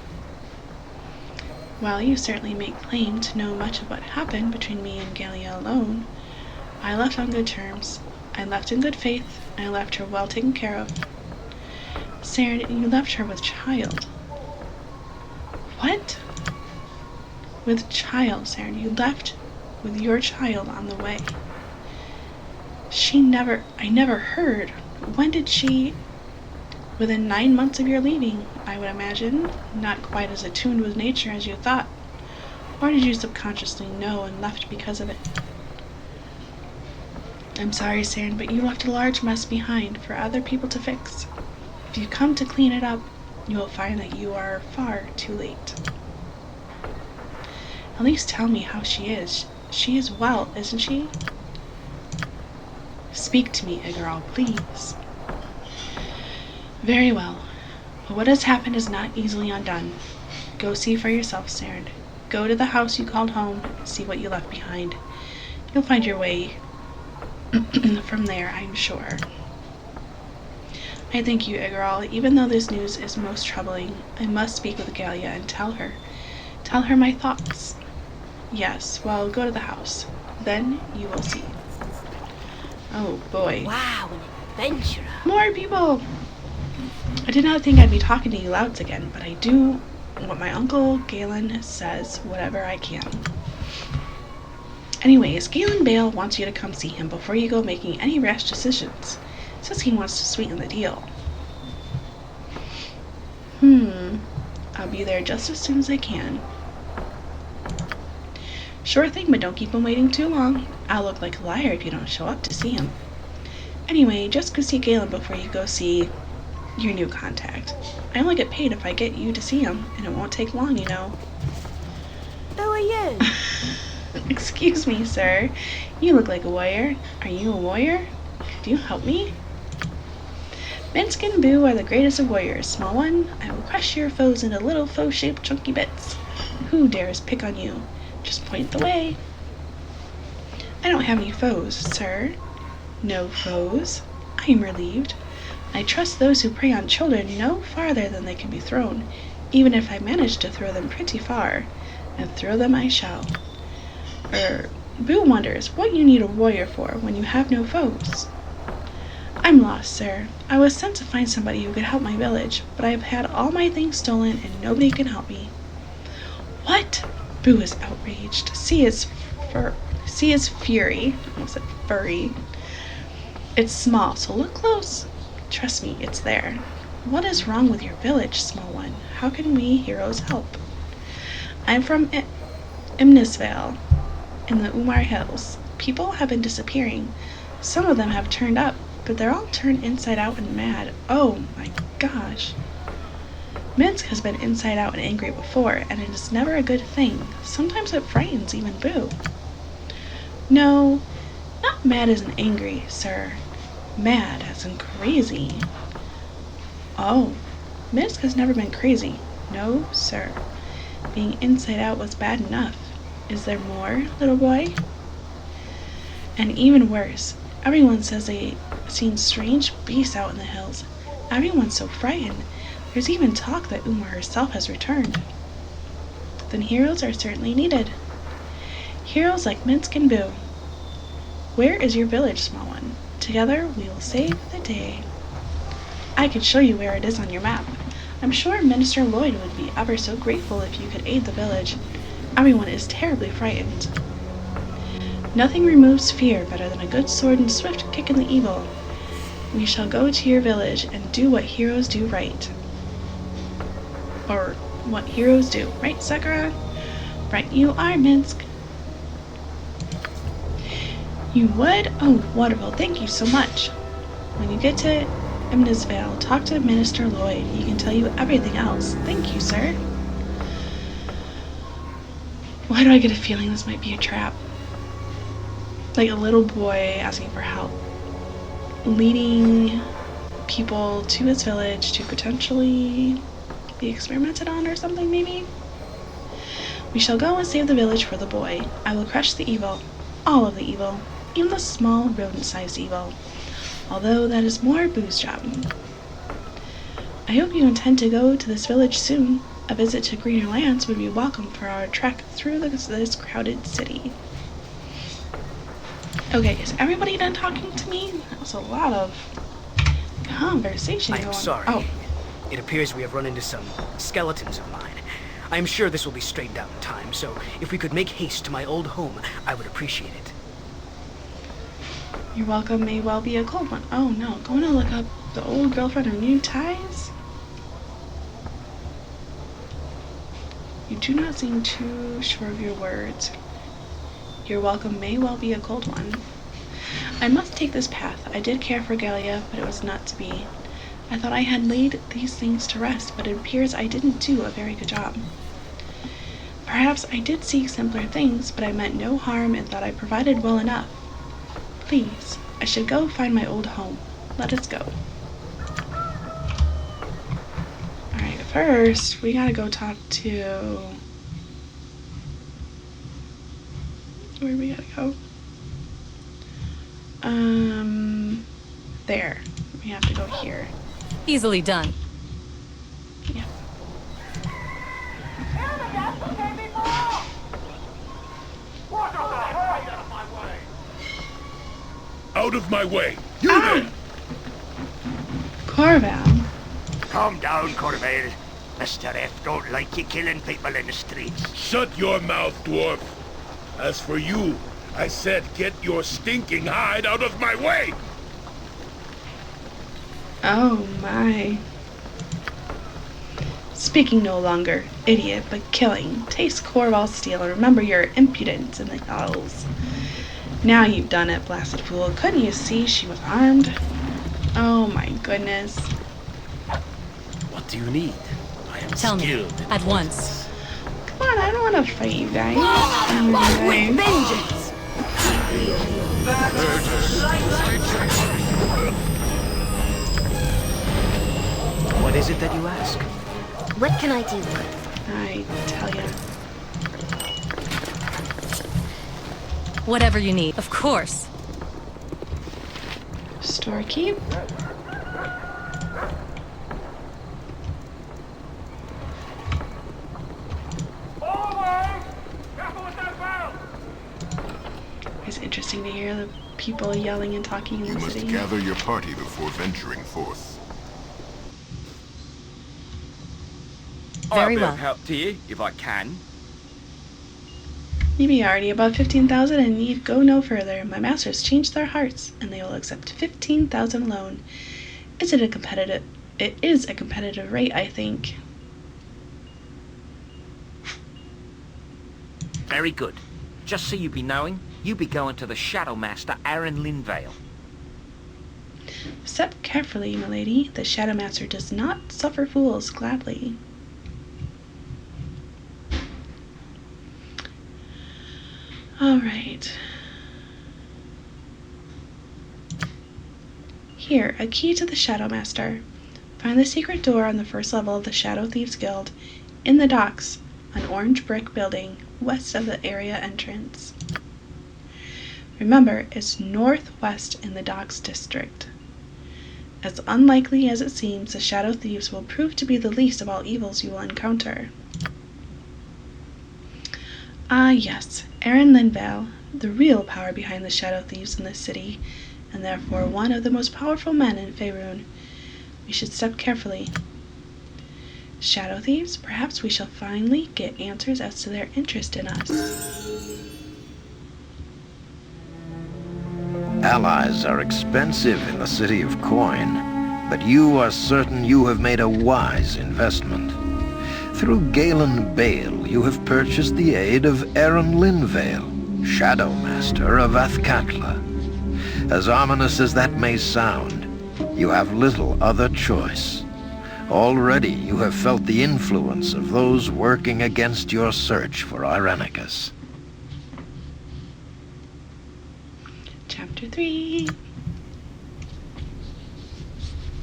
While you certainly make claim to know much of what happened between me and Galia alone, I left on good terms. I left in good faith, and I left her well taken care of. Cern, you left her with child. What? With child, Cern. You left with your child on the way. I never heard. When did she? Within 9 months of your leaving, I would imagine. Not quite as attuned with nature as you thought. Or did you subconsciously know and left because of it? I'm sorry, Cern, but you left a large mess behind for other people to fix. If you come to clean it up, you will find that you are far too late. At least tell me how she is. She is well, isn't she? Speak to me, Igarol, please. Very well. But what has happened is not easily undone. Go see for yourself, Cern. Go to the house you called home, and see what you left behind. You'll find your way from there, I'm sure. I thank you, Igarol. Even though this news is most troubling, I must speak with Galia and tell her my thoughts. Yes, well, go to the house. Then you will see. Oh, boy. Wow, an adventurer. More people! I did not think I'd be talking to you louds again, but I do what my uncle Galen says, whatever I can. Anyways, Galen Bale wants you to come see him before you go making any rash decisions. Says he wants to sweeten the deal. I'll be there just as soon as I can. Sure thing, but don't keep him waiting too long. I'll look like a liar if you don't show up to see him. Anyway, just go see Galen before you go see your new contact. I only get paid if I get you to see him, and it won't take long, you know. Who are you? Excuse me, sir. You look like a warrior. Are you a warrior? Could you help me? Minsk and Boo are the greatest of warriors. Small one, I will crush your foes into little foe-shaped chunky bits. Who dares pick on you? Just point the way. I don't have any foes, sir. No foes? I am relieved. I trust those who prey on children no farther than they can be thrown, even if I manage to throw them pretty far, and throw them I shall. Boo wonders what you need a warrior for when you have no foes. I'm lost, sir. I was sent to find somebody who could help my village, but I have had all my things stolen and nobody can help me. What? Boo is outraged. See his fury. I almost said furry. It's small, so look close. Trust me, it's there. What is wrong with your village, small one? How can we heroes help? I'm from Imnisvale, in the Umar Hills. People have been disappearing. Some of them have turned up, but they're all turned inside out and mad. Oh my gosh. Minsk has been inside out and angry before, and it is never a good thing. Sometimes it frightens even Boo. No, not mad as in angry, sir. Mad as in crazy. Oh, Minsk has never been crazy. No, sir. Being inside out was bad enough. Is there more, little boy? And even worse, everyone says they seen strange beasts out in the hills. Everyone's so frightened. There's even talk that Uma herself has returned. Then heroes are certainly needed. Heroes like Minsk and Boo. Where is your village, small one? Together we will save the day. I could show you where it is on your map. I'm sure Minister Lloyd would be ever so grateful if you could aid the village. Everyone is terribly frightened. Nothing removes fear better than a good sword and swift kick in the evil. We shall go to your village and do what heroes do right. Or what heroes do. Right, Sakura? Right you are, Minsk. You would? Oh, wonderful. Thank you so much. When you get to Imnisvale, talk to Minister Lloyd. He can tell you everything else. Thank you, sir. Why do I get a feeling this might be a trap? Like a little boy asking for help. Leading people to his village to potentially be experimented on or something, maybe? We shall go and save the village for the boy. I will crush the evil. All of the evil. Even the small, rodent-sized evil. Although that is more Boo's job. I hope you intend to go to this village soon. A visit to greener lands would be welcome for our trek through this crowded city. Okay, is everybody done talking to me? That was a lot of conversation going on. I'm sorry. Oh. It appears we have run into some skeletons of mine. I am sure this will be straightened out in time, so if we could make haste to my old home, I would appreciate it. Your welcome may well be a cold one. Oh no, going to look up the old girlfriend of new ties? You do not seem too sure of your words. Your welcome may well be a cold one. I must take this path. I did care for Galia, but it was not to be. I thought I had laid these things to rest, but it appears I didn't do a very good job. Perhaps I did seek simpler things, but I meant no harm and thought I provided well enough. Please, I should go find my old home. Let us go. Alright, first, we gotta go talk to... Where do we gotta go? There. We have to go here. Easily done. Yeah. Out of my way! You there! Corval. Calm down, Corval. Mr. F don't like you killing people in the streets. Shut your mouth, dwarf! As for you, I said get your stinking hide out of my way! Oh my. Speaking no longer, idiot, but killing. Taste Corval's steel and remember your impudence in the halls. Now you've done it, blasted fool. Couldn't you see she was armed? Oh my goodness. What do you need? I am Tell me, skilled at once. Come on, I don't want to fight you guys. With vengeance! is it that you ask? What can I do? I tell ya. Whatever you need, of course. Storekeep? It's interesting to hear the people yelling and talking in You the must city. gather your party before venturing forth. I'll be well. of help to you, if I can. You be already above 15,000 and need go no further. My masters changed their hearts, and they will accept 15,000 alone. Is it a competitive? It is a competitive rate, I think. Very good. Just so you be knowing, you be going to the Shadow Master, Aaron Linvale. Step carefully, milady. The Shadow Master does not suffer fools gladly. All right. Here, a key to the Shadow Master. Find the secret door on the first level of the Shadow Thieves Guild, in the docks, an orange brick building west of the area entrance. Remember, it's northwest in the docks district. As unlikely as it seems, the Shadow Thieves will prove to be the least of all evils you will encounter. Ah yes, Aaron Linvale, the real power behind the Shadow Thieves in this city, and therefore one of the most powerful men in Faerun. We should step carefully. Shadow Thieves, perhaps we shall finally get answers as to their interest in us. Allies are expensive in the city of Coin, but you are certain you have made a wise investment. Through Galen Bale, you have purchased the aid of Aaron Linvale, Shadow Master of Athkatla. As ominous as that may sound, you have little other choice. Already you have felt the influence of those working against your search for Irenicus. Chapter 3.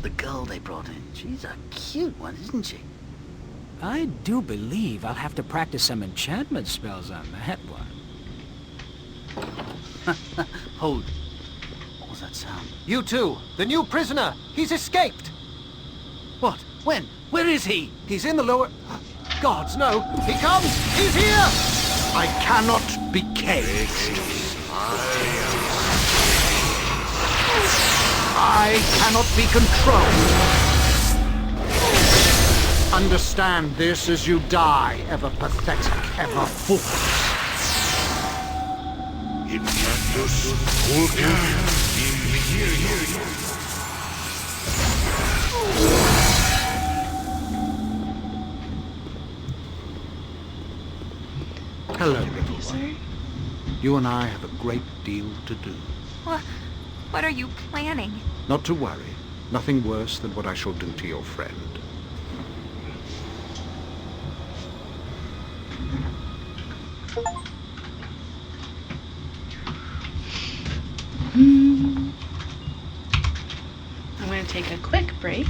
The girl they brought in, she's a cute one, isn't she? I do believe I'll have to practice some enchantment spells on that one. Hold. What was that sound? You two, the new prisoner. He's escaped. What? When? Where is he? He's in the lower... Gods, no. He comes. He's here. I cannot be caged. I cannot be controlled. Understand this as you die, ever pathetic, ever foolish. Hello, little one. You and I have a great deal to do. What are you planning? Not to worry. Nothing worse than what I shall do to your friend. I'm going to take a quick break.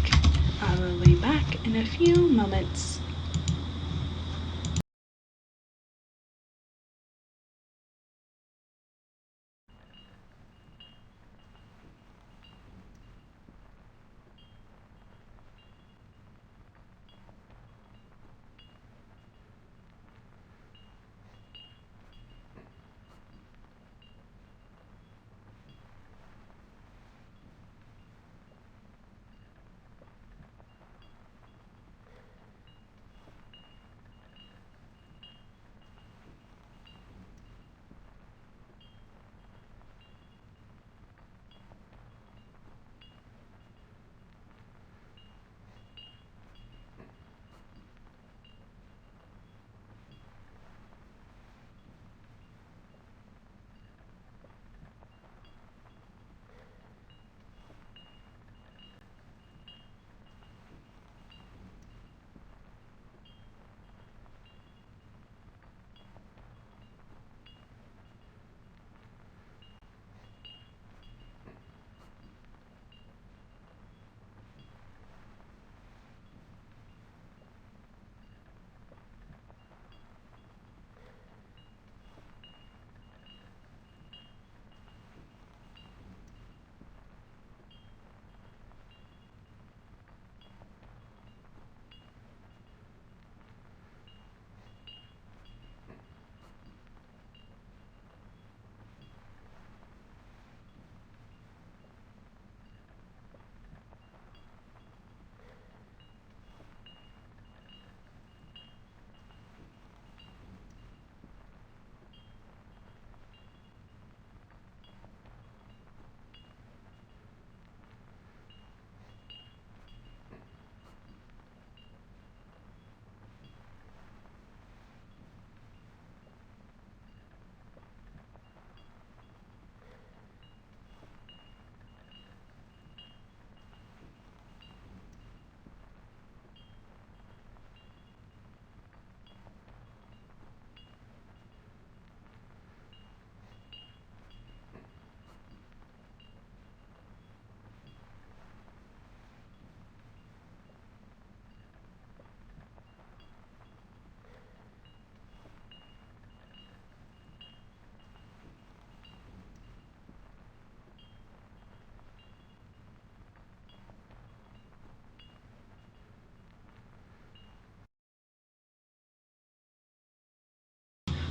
I will be back in a few moments.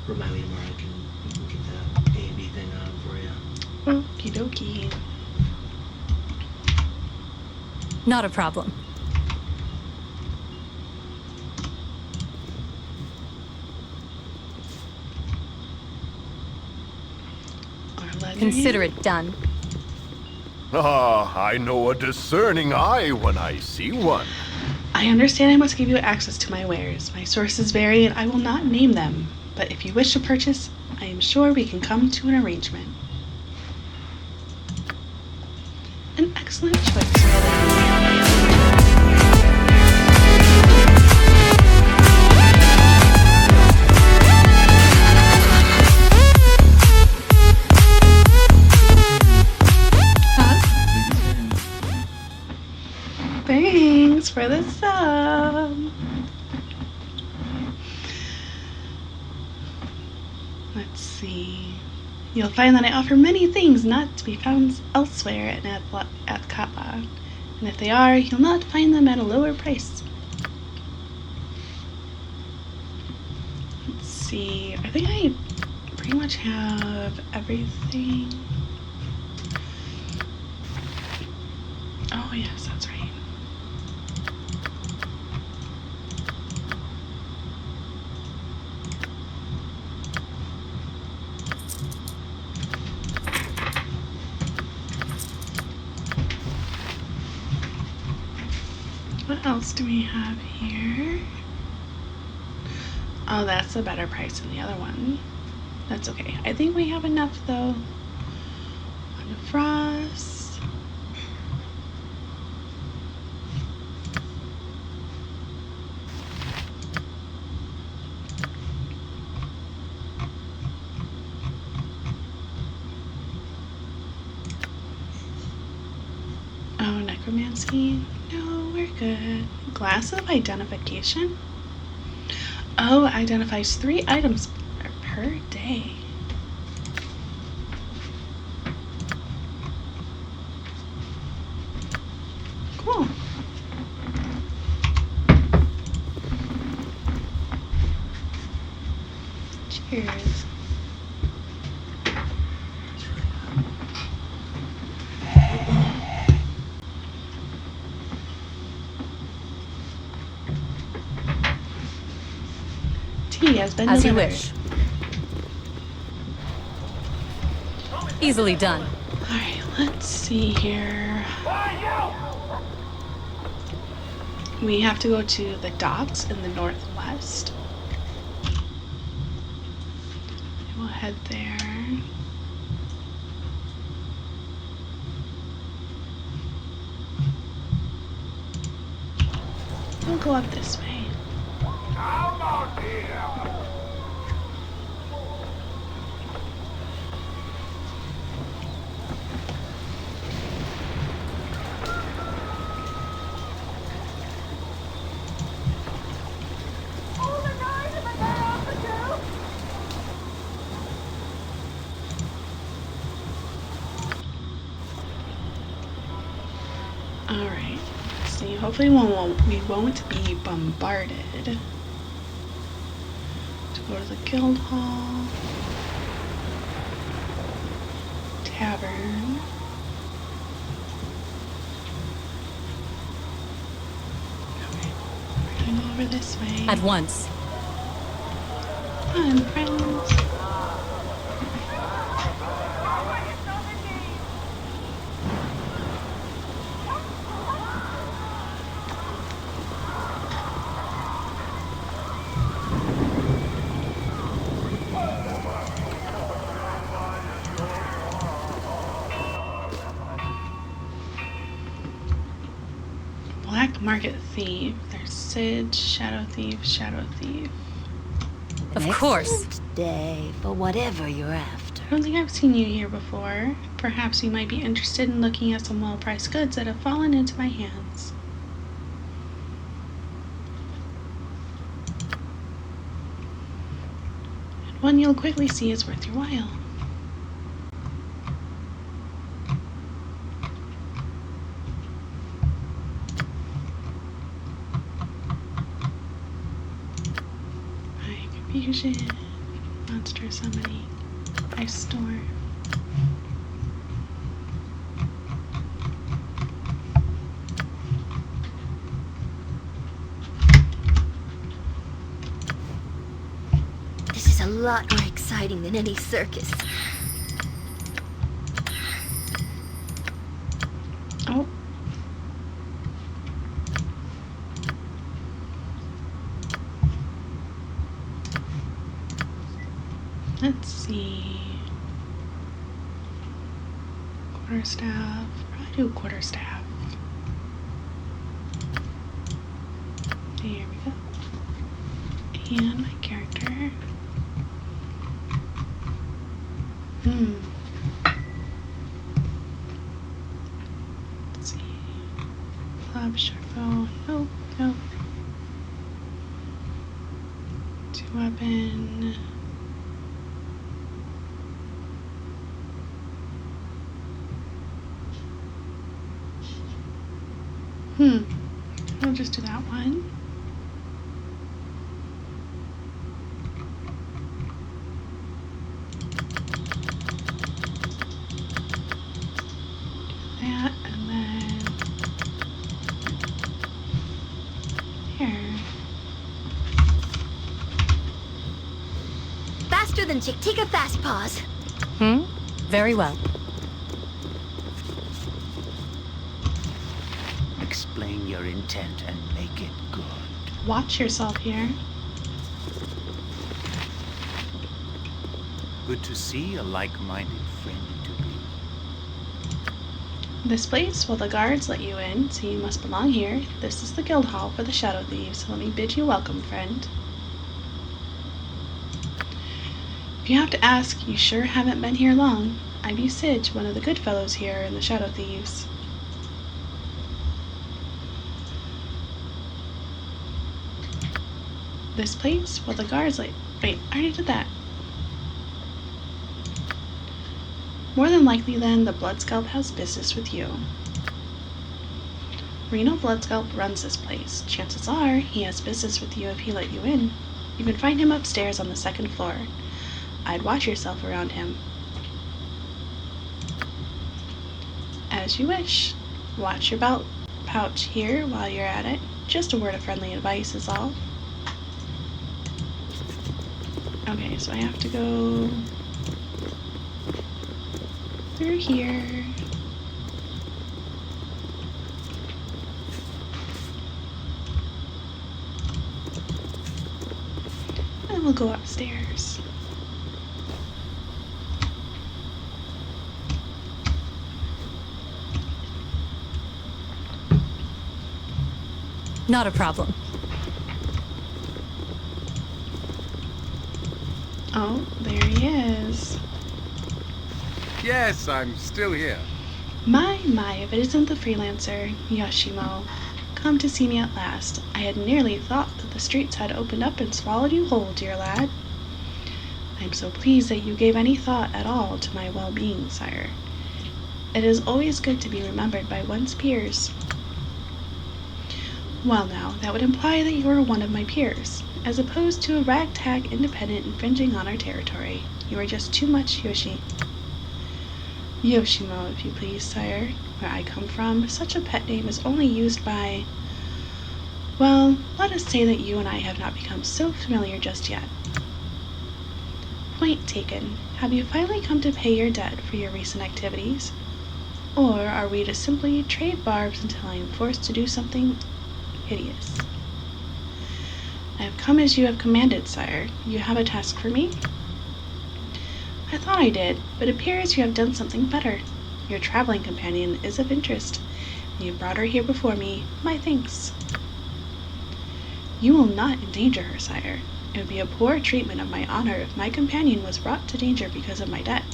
remind me tomorrow. We can get that A&B thing for you. Okie dokie. Not a problem. Consider it done. Ah, I know a discerning eye when I see one. I understand I must give you access to my wares. My sources vary and I will not name them. But if you wish to purchase, I am sure we can come to an arrangement. An excellent choice, really. Thanks for the sub. Let's see. You'll find that I offer many things not to be found elsewhere at Athkatla. And if they are, you'll not find them at a lower price. Let's see. I think I pretty much have everything. Oh, yes, that's right. What else do we have here? Oh, that's a better price than the other one. That's okay. I think we have enough though. On the frost. Oh, necromancy? No, we're good. Glass of identification? Oh, identifies 3 items per day. Cool. Cheers. Tea has been As you delivered. wish. Easily done. Alright, let's see here. We have to go to the docks in the northwest. We'll head there. We'll go up this way. Alright, see, hopefully we won't be bombarded. To go to the guild hall. Tavern. Okay, we're gonna go over this way. At once. Come on, friends. Black Market Thief. There's Sid, Shadow Thief, Shadow Thief. Of course. Excellent day for whatever you're after. I don't think I've seen you here before. Perhaps you might be interested in looking at some well-priced goods that have fallen into my hands. And one you'll quickly see is worth your while. Confusion. after summoning. I store. This is a lot more exciting than any circus. Oh. Let's see. Quarterstaff. Probably do a quarterstaff. There we go. And my character. Let's see. Club, short bow. Nope, nope. Two weapon. I'll just do that one. Do that, and then here. Faster than Chick-Tika Fast Paws. Very well. Explain your intent and make it good. Watch yourself here. Good to see a like-minded friend to be. This place, well, the guards let you in, so you must belong here. This is the guild hall for the Shadow Thieves, so let me bid you welcome, friend. If you have to ask, you sure haven't been here long. I'm Usage, one of the good fellows here in the Shadow Thieves. This place, well, the guards let... Wait, I already did that. More than likely, then, the Bloodscalp has business with you. Reno Bloodscalp runs this place. Chances are he has business with you if he let you in. You can find him upstairs on the 2nd floor. I'd watch yourself around him. As you wish. Watch your belt pouch here while you're at it. Just a word of friendly advice is all. Okay, so I have to go through here. And we'll go upstairs. Not a problem. Oh, there he is. Yes, I'm still here. My, if it isn't the freelancer, Yoshimo. Come to see me at last. I had nearly thought that the streets had opened up and swallowed you whole, dear lad. I'm so pleased that you gave any thought at all to my well-being, sire. It is always good to be remembered by one's peers. Well now, that would imply that you are one of my peers, as opposed to a ragtag independent infringing on our territory. You are just too much, Yoshimo, if you please, sire. Where I come from, such a pet name is only used by... Well, let us say that you and I have not become so familiar just yet. Point taken. Have you finally come to pay your debt for your recent activities? Or are we to simply trade barbs until I am forced to do something hideous? I have come as you have commanded, sire. You have a task for me? I thought I did, but it appears you have done something better. Your traveling companion is of interest, and you brought her here before me. My thanks. You will not endanger her, sire. It would be a poor treatment of my honor if my companion was brought to danger because of my debt.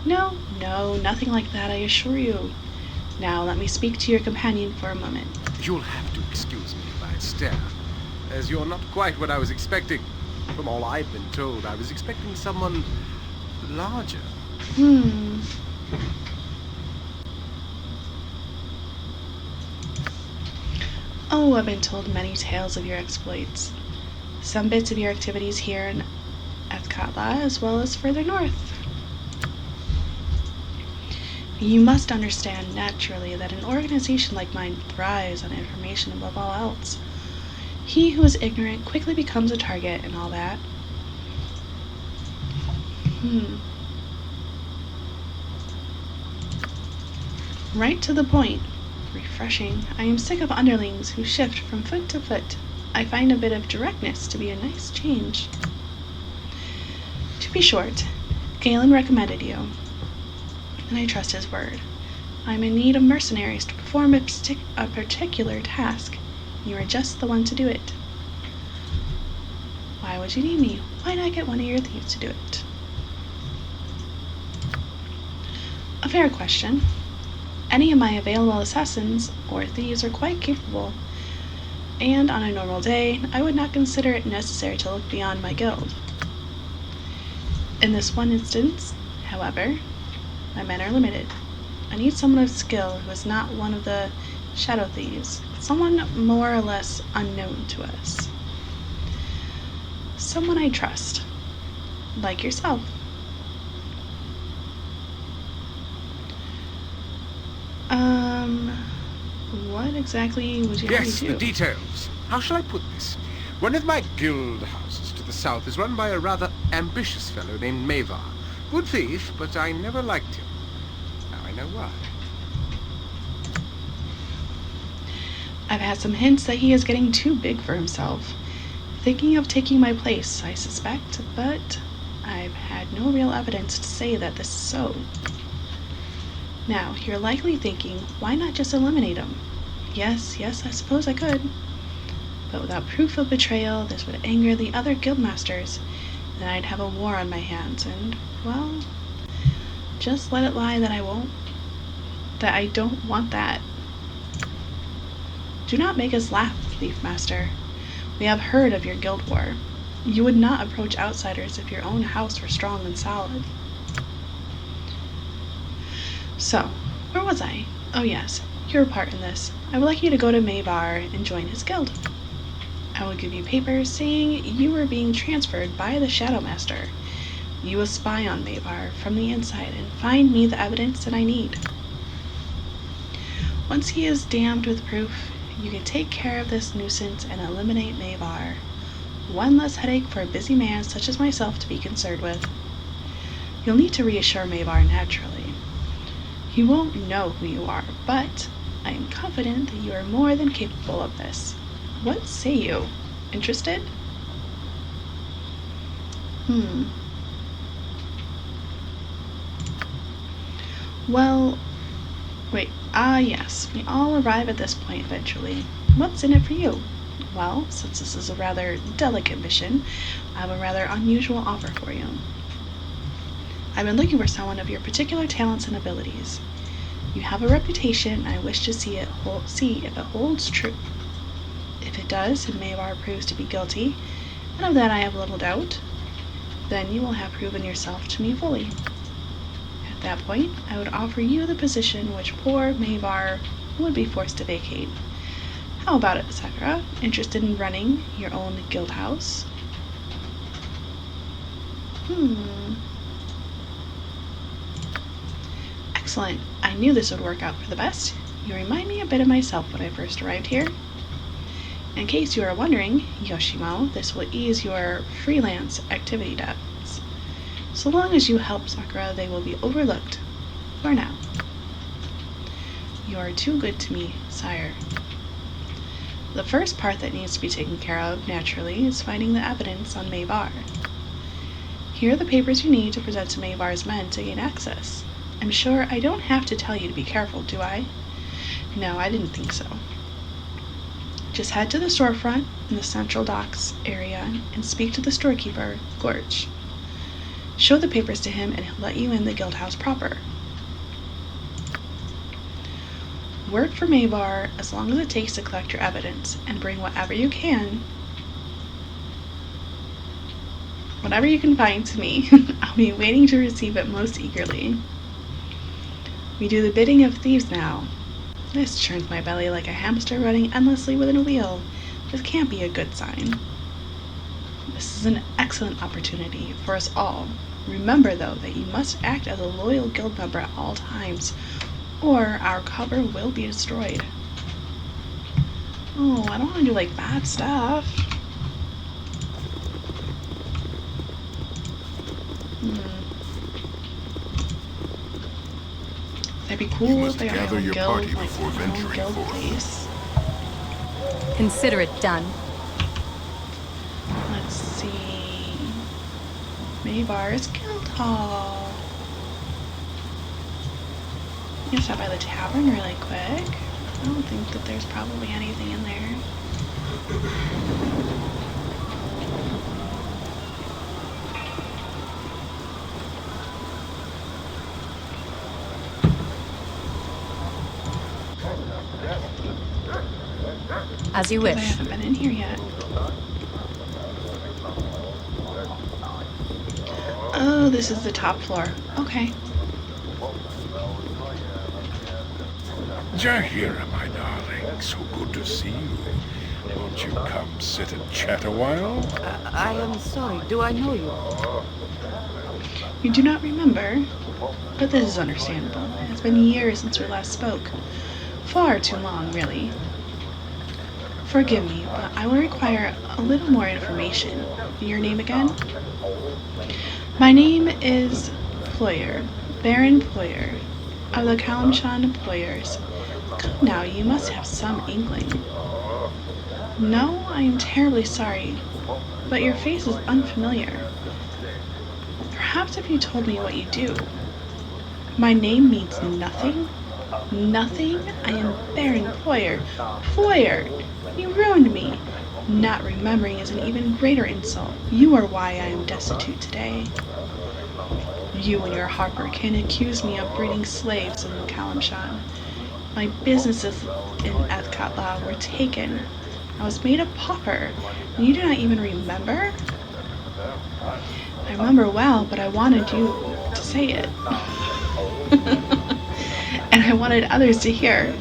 No, nothing like that, I assure you. Now let me speak to your companion for a moment. You'll have to excuse me if I stare, as you're not quite what I was expecting. From all I've been told, I was expecting someone larger. Oh, I've been told many tales of your exploits. Some bits of your activities here at Katla as well as further north. You must understand naturally that an organization like mine thrives on information above all else. He who is ignorant quickly becomes a target and all that. Right to the point. Refreshing. I am sick of underlings who shift from foot to foot. I find a bit of directness to be a nice change. To be short, Galen recommended you, and I trust his word. I am in need of mercenaries to perform a particular task. You are just the one to do it. Why would you need me? Why not get one of your thieves to do it? A fair question. Any of my available assassins or thieves are quite capable, and on a normal day, I would not consider it necessary to look beyond my guild. In this one instance, however, my men are limited. I need someone of skill who is not one of the shadow thieves, someone more or less unknown to us. Someone I trust, like yourself. What exactly would you have me Yes, do? the details. How shall I put this? One of my guild houses to the south is run by a rather ambitious fellow named Mavar. Good thief, but I never liked him. Now I know why. I've had some hints that he is getting too big for himself. Thinking of taking my place, I suspect, but I've had no real evidence to say that this is so. Now, you're likely thinking, why not just eliminate him? Yes, I suppose I could. But without proof of betrayal, this would anger the other guildmasters. Then I'd have a war on my hands, and, well, just let it lie that I don't want that. Do not make us laugh, Thief Master. We have heard of your guild war. You would not approach outsiders if your own house were strong and solid. So, where was I? Oh yes, your part in this. I would like you to go to Mavar and join his guild. I will give you papers saying you are being transferred by the Shadow Master. You will spy on Mavar from the inside and find me the evidence that I need. Once he is damned with proof, you can take care of this nuisance and eliminate Mavar. One less headache for a busy man such as myself to be concerned with. You'll need to reassure Mavar naturally. He won't know who you are, but I am confident that you are more than capable of this. What say you? Interested? Well, wait, yes, we all arrive at this point eventually. What's in it for you? Well, since this is a rather delicate mission, I have a rather unusual offer for you. I've been looking for someone of your particular talents and abilities. You have a reputation, and I wish to see if it holds true. If it does, and Mavar proves to be guilty, and of that I have little doubt, then you will have proven yourself to me fully. At that point, I would offer you the position which poor Mavar would be forced to vacate. How about it, Sakura? Interested in running your own guild house? Excellent. I knew this would work out for the best. You remind me a bit of myself when I first arrived here. In case you are wondering, Yoshimo, this will ease your freelance activity debts. So long as you help Sakura, they will be overlooked. For now. You are too good to me, sire. The first part that needs to be taken care of, naturally, is finding the evidence on Mavar. Here are the papers you need to present to Mavar's men to gain access. I'm sure I don't have to tell you to be careful, do I? No, I didn't think so. Just head to the storefront in the central docks area and speak to the storekeeper, Gorge. Show the papers to him and he'll let you in the guild house proper. Work for Mavar as long as it takes to collect your evidence, and bring whatever you can find to me. I'll be waiting to receive it most eagerly. We do the bidding of thieves now. This churns my belly like a hamster running endlessly within a wheel. This can't be a good sign. This is an excellent opportunity for us all. Remember, though, that you must act as a loyal guild member at all times, or our cover will be destroyed. Oh, I don't want to do, like, bad stuff. That'd be cool if I got gather my own your guild, party like before my own venturing guild forth. place. Consider it done. Let's see. Mayvar's Guild Hall. I'm gonna stop by the tavern really quick. I don't think that there's probably anything in there. As you Because I wish. haven't been in here yet. Oh, this is the top floor. Okay. Jahira, my darling, so good to see you. Won't you come sit and chat a while? I am sorry. Do I know you? You do not remember, but this is understandable. It has been years since we last spoke. Far too long, really. Forgive me, but I will require a little more information. Your name again? My name is Ployer, Baron Ployer, of the Kalimshan Ployers. Come now, you must have some inkling. No, I am terribly sorry, but your face is unfamiliar. Perhaps if you told me what you do. My name means nothing? Nothing? I am Baron Ployer. Ployer! You ruined me. Not remembering is an even greater insult. You are why I am destitute today. You and your harper can accuse me of breeding slaves in Kalimshan. My businesses in Athkatla were taken. I was made a pauper, and you do not even remember? I remember well, but I wanted you to say it. And I wanted others to hear.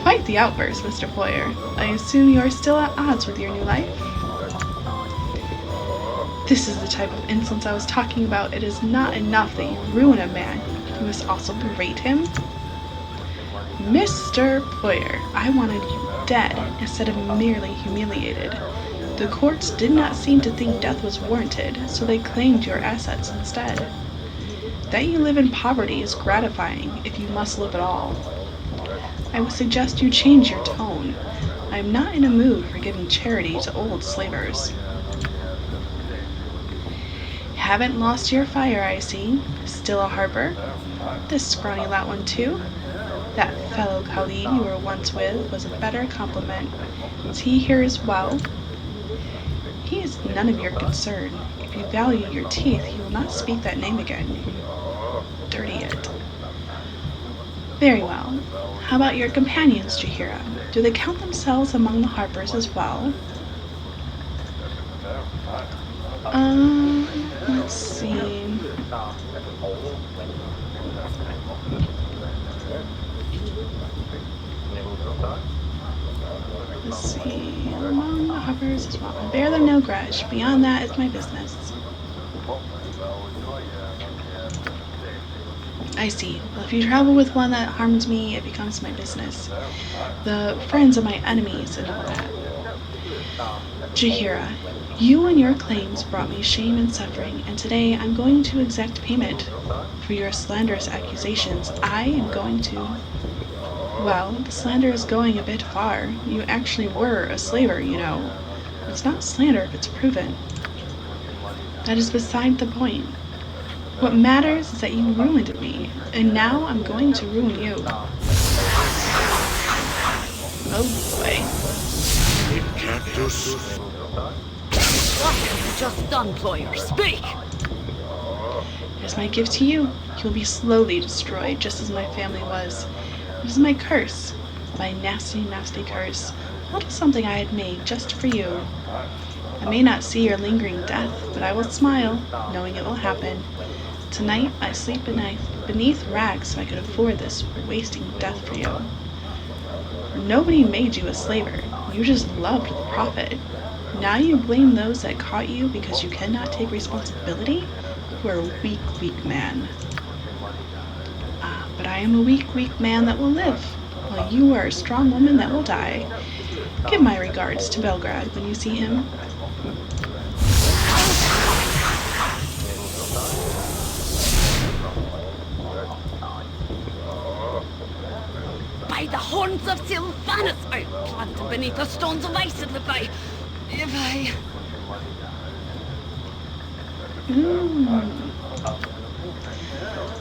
Quite the outburst, Mr. Ployer. I assume you are still at odds with your new life? This is the type of insolence I was talking about. It is not enough that you ruin a man. You must also berate him? Mr. Ployer, I wanted you dead instead of merely humiliated. The courts did not seem to think death was warranted, so they claimed your assets instead. That you live in poverty is gratifying, if you must live at all. I would suggest you change your tone. I am not in a mood for giving charity to old slavers. Haven't lost your fire, I see. Still a harper? This scrawny lot one too? That fellow Khalid you were once with was a better compliment. Is he here as well? He is none of your concern. If you value your teeth, he will not speak that name again. Dirty it. Very well. How about your companions, Jahira? Do they count themselves among the harpers as well? Let's see. Let's see. Among the harpers as well. I bear them no grudge. Beyond that is my business. I see. Well, if you travel with one that harms me, it becomes my business. The friends of my enemies and all that. Jahira, you and your claims brought me shame and suffering, and today I'm going to exact payment for your slanderous accusations. I am going to... Well, the slander is going a bit far. You actually were a slaver, you know. It's not slander if it's proven. That is beside the point. What matters is that you ruined me, and now I'm going to ruin you. Oh boy. What have you just done, Ployer? Speak! It is my gift to you. You will be slowly destroyed, just as my family was. It is my curse. My nasty, nasty curse. A little something I had made just for you. I may not see your lingering death, but I will smile, knowing it will happen. Tonight, I sleep beneath rags so I could afford this wasting death for you. Nobody made you a slaver. You just loved the profit. Now you blame those that caught you because you cannot take responsibility? You are a weak, weak man. Ah, but I am a weak, weak man that will live, while you are a strong woman that will die. Give my regards to Belgrade when you see him. By the horns of Sylvanus, I'll plant him beneath the stones of ice if I...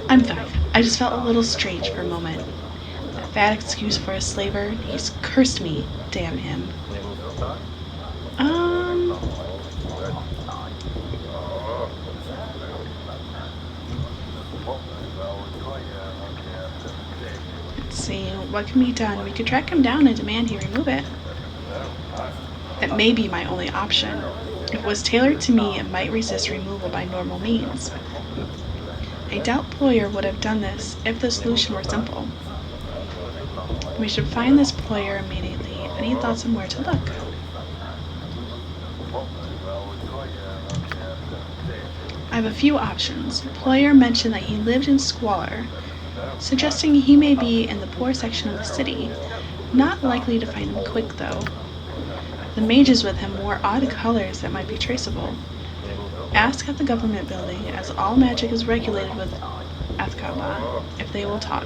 I'm fine. I just felt a little strange for a moment. A fat excuse for a slaver. He's cursed me. Damn him. Let's see. What can be done? We could track him down and demand he remove it. That may be my only option. If it was tailored to me, it might resist removal by normal means. I doubt Ployer would have done this if the solution were simple. We should find this Ployer immediately. Any thoughts on where to look? I have a few options. Ployer mentioned that he lived in squalor, suggesting he may be in the poor section of the city. Not likely to find him quick, though. The mages with him wore odd colors that might be traceable. Ask at the government building, as all magic is regulated with Athkaba, if they will talk.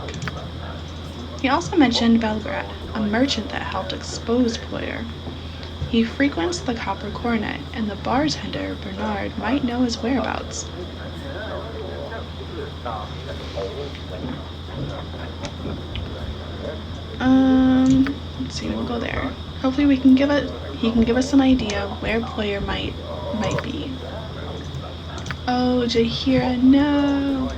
He also mentioned Belgrade, a merchant that helped expose Ployer. He frequents the Copper Coronet, and the bartender, Bernard, might know his whereabouts. Let's see, we'll go there. Hopefully he can give us some idea of where Ployer might be. Oh, Jahira, no!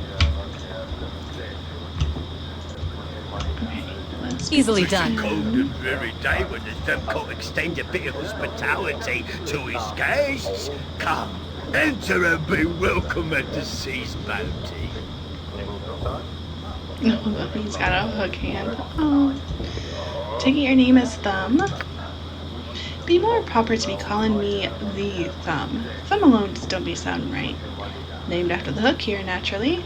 Okay, let's easily done. Cold and very day when the Dove could extend a bit of hospitality to his guests. Come, enter and be welcome at the sea's bounty. Oh, he's got a hook hand. Oh. Taking your name as Thumb. Be more proper to be calling me the Thumb. Thumb alone just don't be sounding right. Named after the hook here, naturally.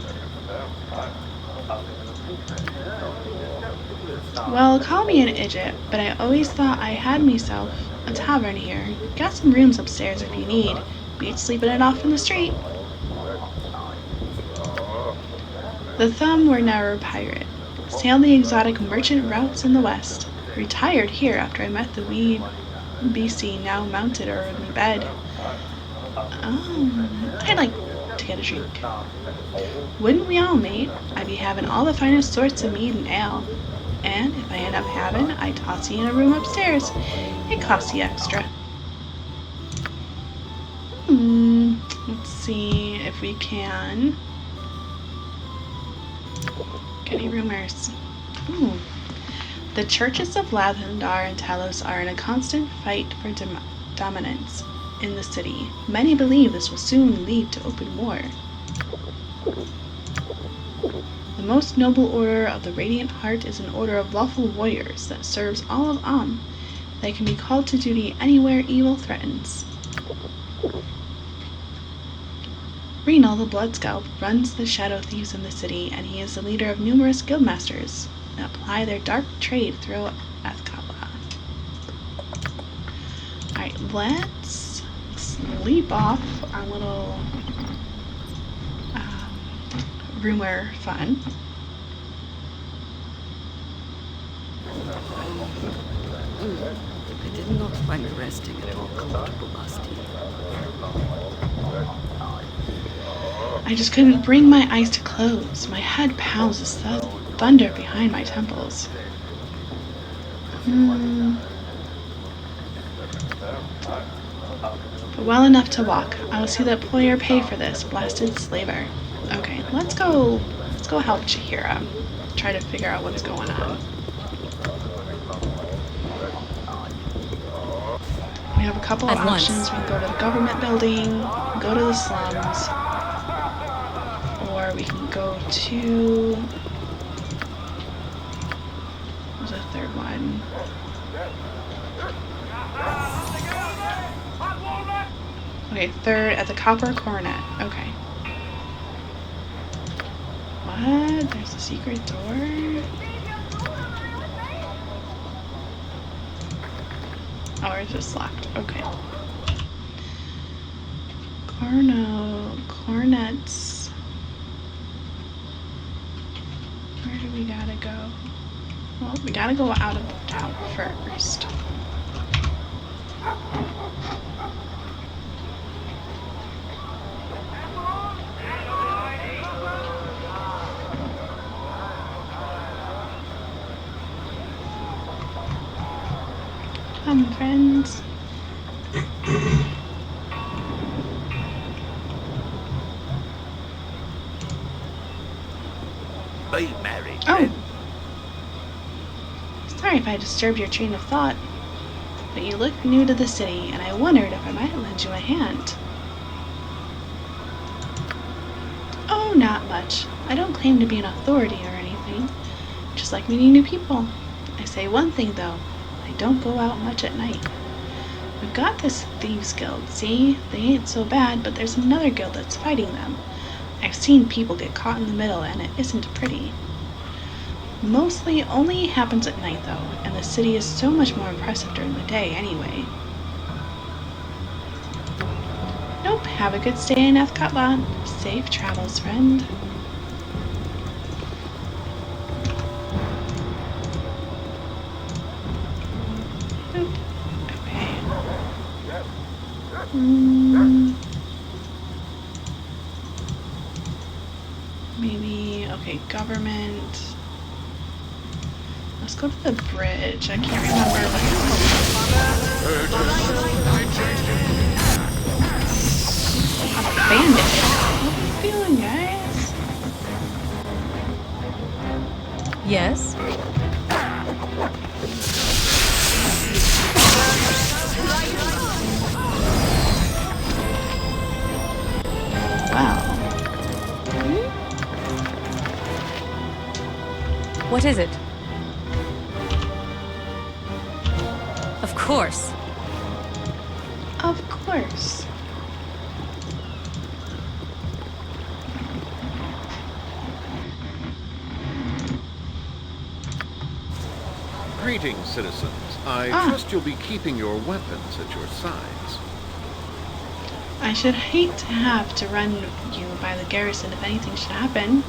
Well, call me an idiot, but I always thought I had myself a tavern here. Got some rooms upstairs if you need. Beat sleeping it off in the street. The Thumb were never a pirate. Sailed the exotic merchant routes in the west. Retired here after I met the wee BC now mounted or in my bed. Oh, I'd like to get a drink. Wouldn't we all, mate? I'd be having all the finest sorts of mead and ale. And if I end up having, I toss you in a room upstairs. It costs you extra. Let's see if we can get any rumors. Ooh. The churches of Lathandar and Talos are in a constant fight for dominance in the city. Many believe this will soon lead to open war. The most noble order of the Radiant Heart is an order of lawful warriors that serves all of They can be called to duty anywhere evil threatens. Renal, the Blood Scalp, runs the Shadow Thieves in the city, and he is the leader of numerous guildmasters that ply their dark trade through Athkaba. Alright, let's sleep off our little rumor fun. I did not find resting at all comfortable last year. I just couldn't bring my eyes to close. My head pounds as thunder behind my temples. But well enough to walk. I will see that Ployer pay for this blasted slaver. Okay, let's go help Jahira. Try to figure out what's going on. We have a couple of options. We can go to the government building, go to the slums, or we can go to... What's the third one? Okay, third at the Copper Coronet. Okay. What? There's a secret door? Oh, it's just locked. Okay. Cornets. Where do we gotta go? Well, we gotta go out of town first. Come, friends. Be married. Oh. Sorry if I disturbed your train of thought, but you look new to the city, and I wondered if I might lend you a hand. Oh, not much. I don't claim to be an authority or anything. Just like meeting new people. I say one thing, though. I don't go out much at night. We've got this thieves guild, see? They ain't so bad, but there's another guild that's fighting them. I've seen people get caught in the middle, and it isn't pretty. Mostly only happens at night, though, and the city is so much more impressive during the day anyway. Nope, have a good stay in Athkatlan. Safe travels, friend. Nope. Okay. Maybe, okay, government. Let's go to the bridge. I can't remember what it's called. Bandit. How are you feeling, guys? Yes? Wow. What is it? Of course. Of course. Greetings, citizens. I trust you'll be keeping your weapons at your sides. I should hate to have to run you by the garrison if anything should happen.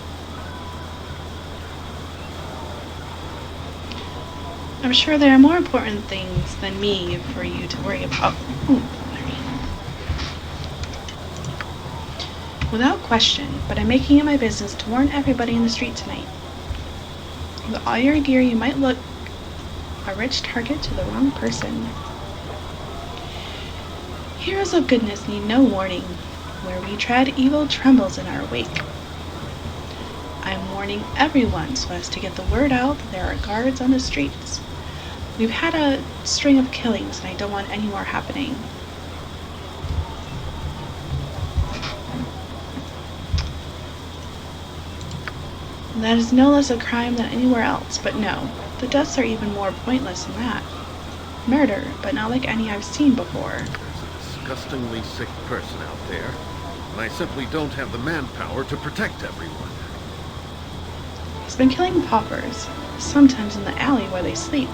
I'm sure there are more important things than me for you to worry about. Ooh, without question, but I'm making it my business to warn everybody in the street tonight. With all your gear, you might look a rich target to the wrong person. Heroes of goodness need no warning. Where we tread, evil trembles in our wake. I'm warning everyone so as to get the word out that there are guards on the streets. We've had a string of killings, and I don't want any more happening. That is no less a crime than anywhere else, but no, the deaths are even more pointless than that. Murder, but not like any I've seen before. There's a disgustingly sick person out there, and I simply don't have the manpower to protect everyone. He's been killing paupers, sometimes in the alley where they sleep.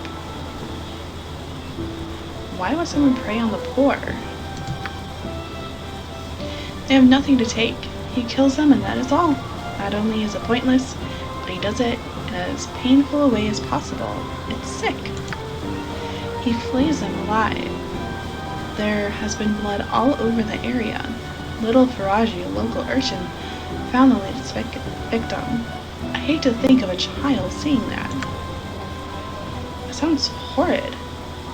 Why would someone prey on the poor? They have nothing to take. He kills them and that is all. Not only is it pointless, but he does it in as painful a way as possible. It's sick. He flays them alive. There has been blood all over the area. Little Faraji, a local urchin, found the latest victim. I hate to think of a child seeing that. It sounds horrid.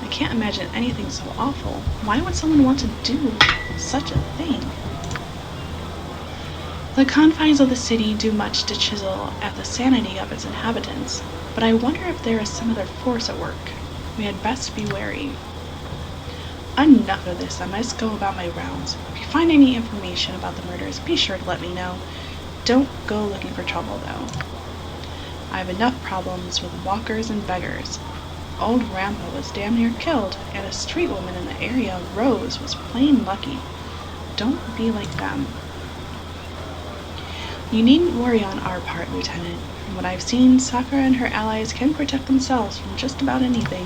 I can't imagine anything so awful. Why would someone want to do such a thing? The confines of the city do much to chisel at the sanity of its inhabitants, but I wonder if there is some other force at work. We had best be wary. Enough of this, I must go about my rounds. If you find any information about the murders, be sure to let me know. Don't go looking for trouble, though. I have enough problems with walkers and beggars. Old Grandpa was damn near killed, and a street woman in the area, Rose, was plain lucky. Don't be like them. You needn't worry on our part, Lieutenant. From what I've seen, Sakura and her allies can protect themselves from just about anything.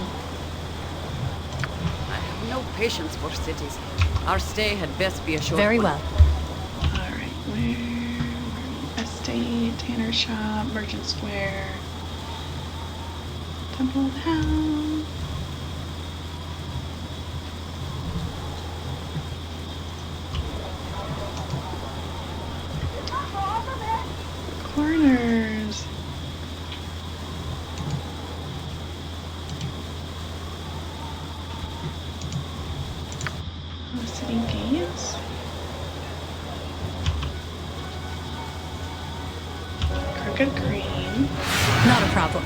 I have no patience for cities. Our stay had best be a short Very one. well. Alright, where? Estate, Tanner Shop, Merchant Square, Temple of Hell. Corners. City gates. Crooked Crane. Not a problem.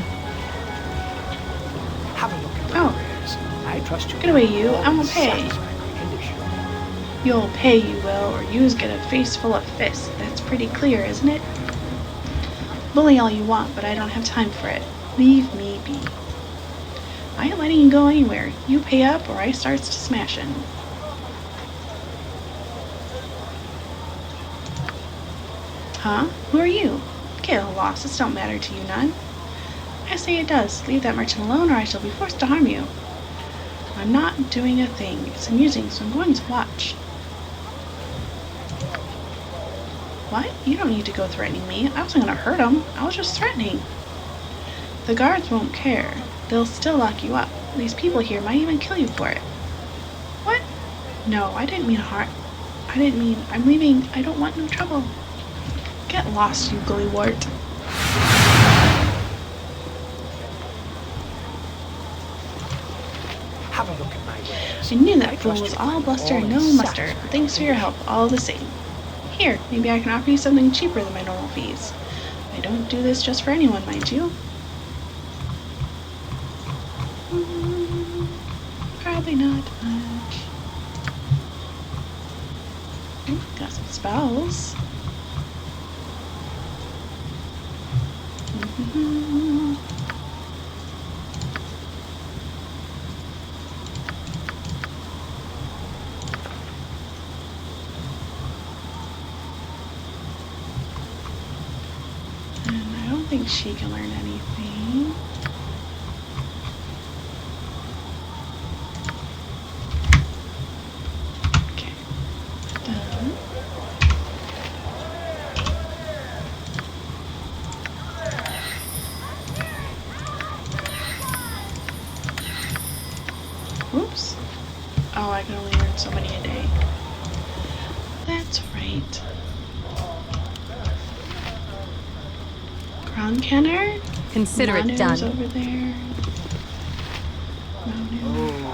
Have a look at Oh. this. I trust you. Get away, you. I won't pay. Condition. You'll pay, you will, or you's get a face full of fists. That's pretty clear, isn't it? Bully all you want, but I don't have time for it. Leave me be. I ain't letting you go anywhere. You pay up, or I starts to smashing. Huh? Who are you? Get losses don't matter to you none. I say it does. Leave that merchant alone, or I shall be forced to harm you. I'm not doing a thing. It's amusing, so I'm going to watch. What? You don't need to go threatening me. I wasn't going to hurt him. I was just threatening. The guards won't care. They'll still lock you up. These people here might even kill you for it. What? No, I didn't mean harm. I'm leaving. I don't want no trouble. Get lost, you gullywart. Have a look at my wares. I knew that fool was all bluster and no muster. Thanks for your help, all the same. Here, maybe I can offer you something cheaper than my normal fees. I don't do this just for anyone, mind you. Probably not much. Ooh, got some spells. And I don't think she can learn anything. Okay. Done. Oops. Oh, I can only learn so many a day. That's right. Kronkenner? Consider it Manu's done. over there. Manu.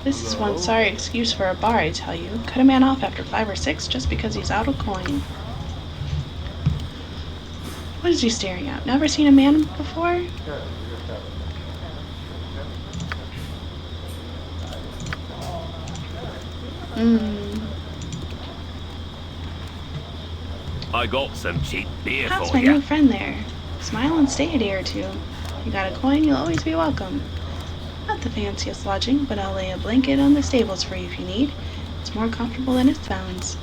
This is one sorry excuse for a bar, I tell you. Cut a man off after 5 or 6 just because he's out of coin. What is he staring at? Never seen a man before? I got some cheap beer How's for my you. new friend there? Smile and stay a day or two. You got a coin, you'll always be welcome. Not the fanciest lodging, but I'll lay a blanket on the stables for you if you need. It's more comfortable than it sounds.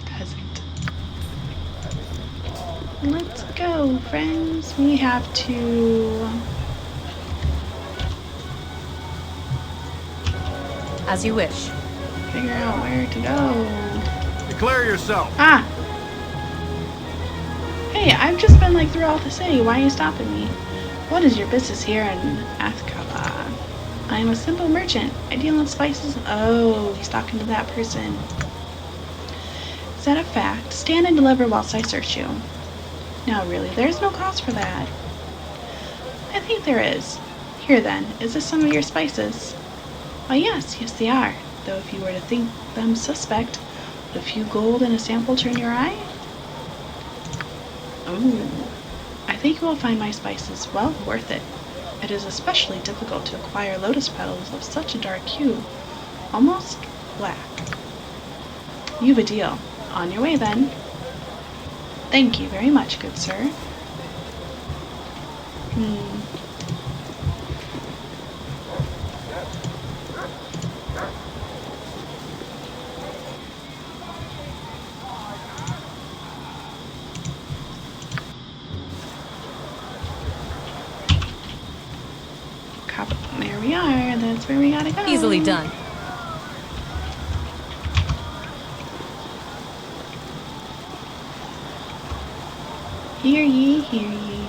Peasant. Let's go, friends. We have to... As you wish. figure out where to go. Declare yourself. Ah! Hey, I've just been like throughout the city. Why are you stopping me? What is your business here in Athkala? I am a simple merchant. I deal in spices. Oh, he's talking to that person. Is that a fact? Stand and deliver whilst I search you. No, really, there's no cause for that. I think there is. Here then, is this some of your spices? Why, yes, they are. Though if you were to think them suspect, would a few gold and a sample turn your eye? Ooh. I think you will find my spices well worth it. It is especially difficult to acquire lotus petals of such a dark hue, almost black. You've a deal. On your way then. Thank you very much, good sir. That's where we gotta go. Easily done. Hear ye, hear ye.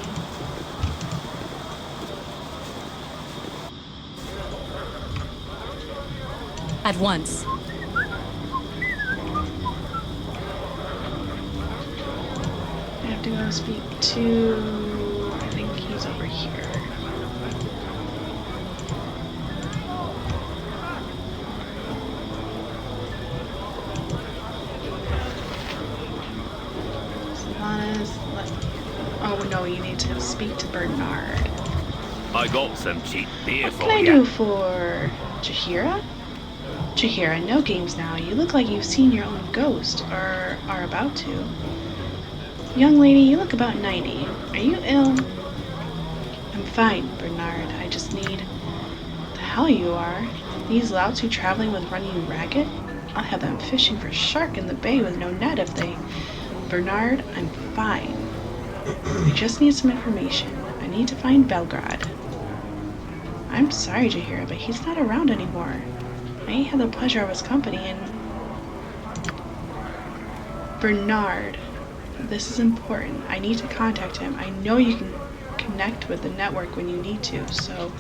At once. I have to go speak to... I think he's over here. Oh no, you need to speak to Bernard. I got some cheap beer What for can I you. do for Chihira? Chihira, no games now. You look like you've seen your own ghost, or are about to. Young lady, you look about 90. Are you ill? I'm fine, Bernard. I just need... The hell you are. These louts who traveling with run you ragged? I'll have them fishing for shark in the bay with no net if they... Bernard, I'm fine. I just need some information. I need to find Belgrade. I'm sorry, Chihira, but he's not around anymore. I ain't had the pleasure of his company in... Bernard, this is important. I need to contact him. I know you can connect with the network when you need to, so...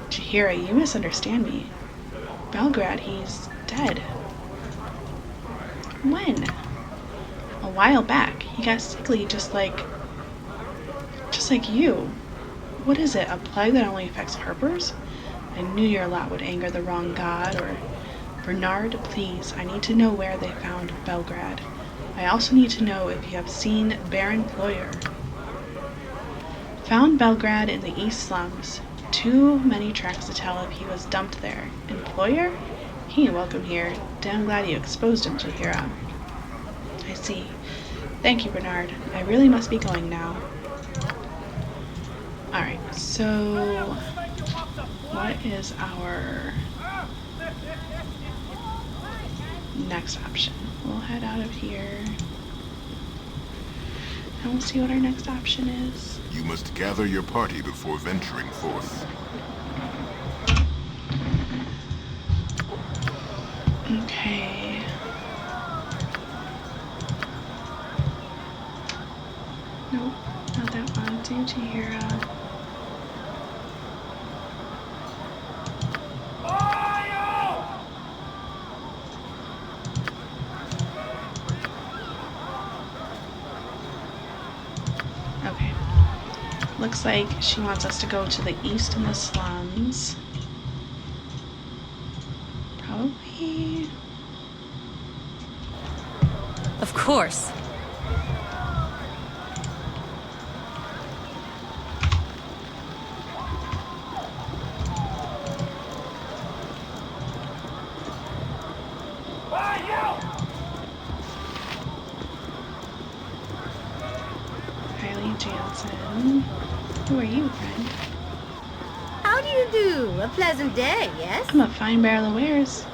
Chihira, you misunderstand me. Belgrade, he's dead. When? A while back. He got sickly just like you. What is it, a plague that only affects harpers? I knew your lot would anger the wrong god, or... Bernard, please, I need to know where they found Belgrade. I also need to know if you have seen Baron Ployer. Found Belgrade in the east slums. Too many tracks to tell if he was dumped there. And Ployer? He ain't welcome here. Damn glad you exposed him, Chihira. I see. Thank you, Bernard. I really must be going now. Alright, so... what is our next option? We'll head out of here. And we'll see what our next option is. You must gather your party before venturing forth. Okay. Nope, not that one. Do Chihira. Okay. Looks like she wants us to go to the east in the slums. Probably. Of course. Who are you, friend? How do you do? A pleasant day, yes? I'm a fine barrel of wares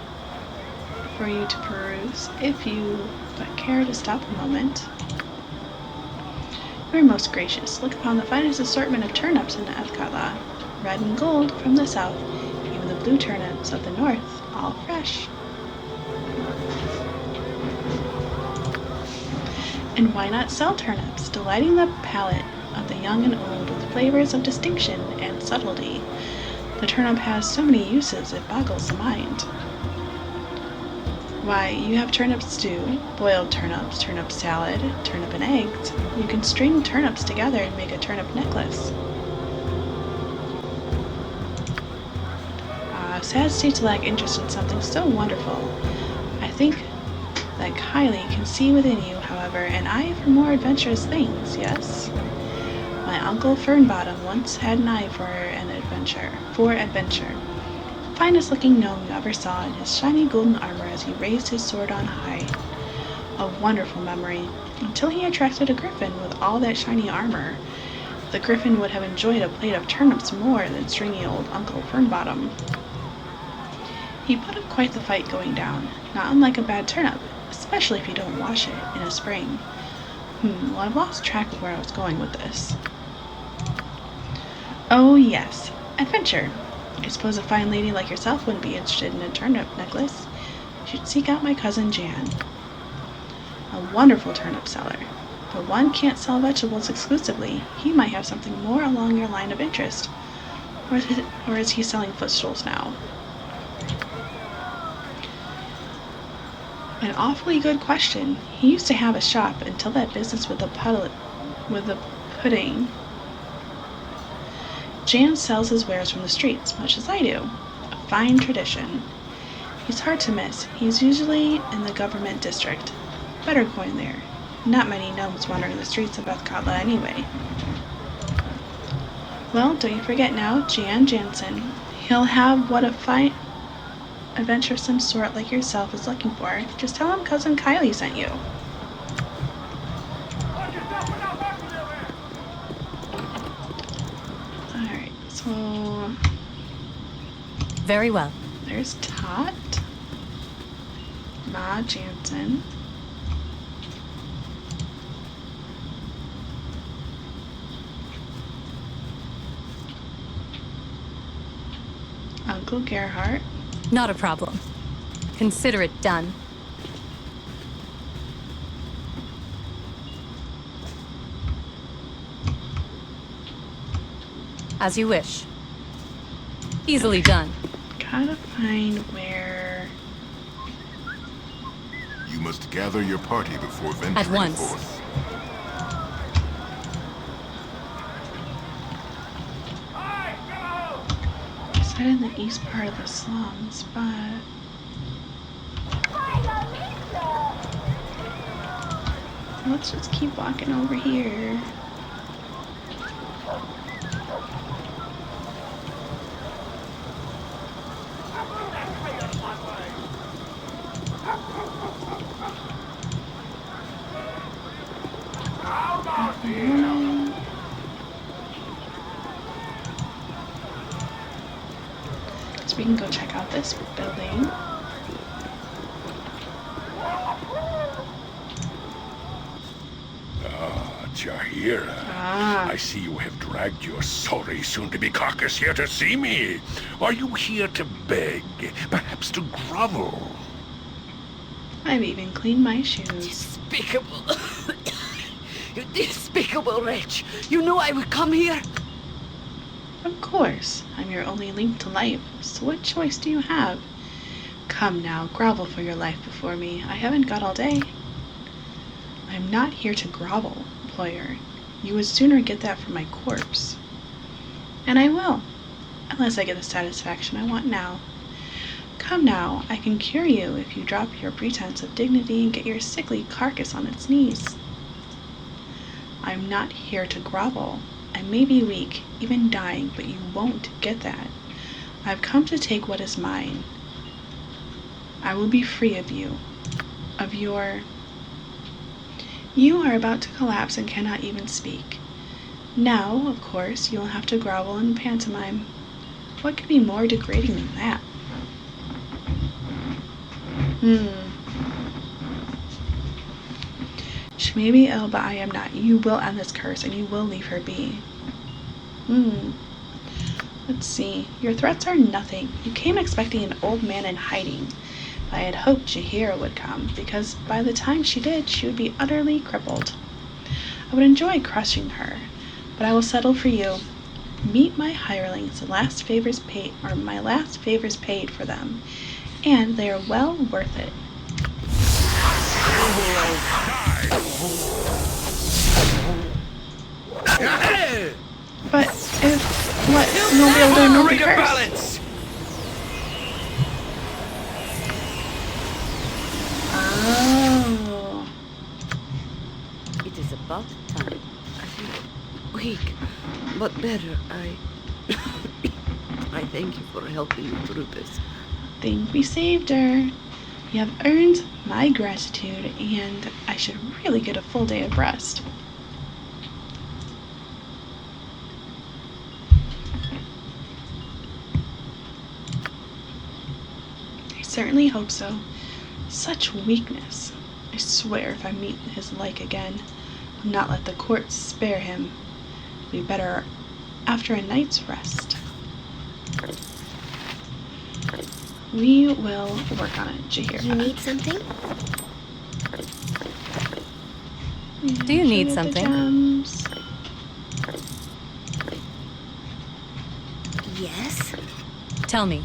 for you to peruse, if you but care to stop a moment. You are most gracious. Look upon the finest assortment of turnips in Efkala. Red and gold from the south, even the blue turnips of the north, all fresh. And why not sell turnips, delighting the palate of the young and old with flavors of distinction and subtlety? The turnip has so many uses, it boggles the mind. Why, you have turnip stew, boiled turnips, turnip salad, turnip and eggs. You can string turnips together and make a turnip necklace. Sad state to lack interest in something so wonderful. I think that Kylie can see within you, however, an eye for more adventurous things, yes? My uncle Fernbottom once had an eye for adventure. Finest looking gnome you ever saw in his shiny golden armor as he raised his sword on high. A wonderful memory, until he attracted a griffin with all that shiny armor. The griffin would have enjoyed a plate of turnips more than stringy old Uncle Fernbottom. He put up quite the fight going down, not unlike a bad turnip, especially if you don't wash it in a spring. Well, I've lost track of where I was going with this. Oh yes, adventure. I suppose a fine lady like yourself wouldn't be interested in a turnip necklace. You should seek out my cousin Jan, a wonderful turnip seller. But one can't sell vegetables exclusively. He might have something more along your line of interest. Or is he selling footstools now? An awfully good question. He used to have a shop until that business with the pudding. Jan sells his wares from the streets, much as I do. A fine tradition. He's hard to miss. He's usually in the government district. Better coin there. Not many gnomes wandering the streets of Bethkatla anyway. Well, don't you forget now, Jan Jansen. He'll have what a fine, adventuresome sort like yourself is looking for. Just tell him Cousin Kylie sent you. Alright, so... Very well. There's Tot. Ma Jansen. Uncle Gerhardt. Not a problem. Consider it done. As you wish. Easily done. Gotta find where... You must gather your party before venturing At once. forth. Is that in the east part of the slums, but... Let's just keep walking over here. So we can go check out this building. Jahira, I see you have dragged your sorry soon-to-be carcass here to see me. Are you here to beg, perhaps to grovel? I've even cleaned my shoes. Despicable. You despicable wretch. You knew I would come here. Of course. I'm your only link to life, so what choice do you have? Come now, grovel for your life before me. I haven't got all day. I'm not here to grovel, employer. You would sooner get that from my corpse. And I will, unless I get the satisfaction I want now. Come now, I can cure you if you drop your pretense of dignity and get your sickly carcass on its knees. I'm not here to grovel. I may be weak, even dying, but you won't get that. I've come to take what is mine. I will be free of you. Of your... You are about to collapse and cannot even speak. Now, of course, you'll have to grovel and pantomime. What could be more degrading than that? She may be ill, but I am not. You will end this curse, and you will leave her be. Let's see. Your threats are nothing. You came expecting an old man in hiding. I had hoped Jahira would come, because by the time she did, she would be utterly crippled. I would enjoy crushing her, but I will settle for you. Meet my hirelings, my last favors paid for them, and they are well worth it. But if what? You'll be able to remove the curse. Oh. It is about time. I feel weak, but better. I thank you for helping me through this. Think we saved her. You have earned my gratitude, and I should really get a full day of rest. I certainly hope so. Such weakness. I swear if I meet his like again, I'll not let the courts spare him. It'll be better after a night's rest. We will work on it, Jahira. You need something? Do you need something? Gems. Yes. Tell me.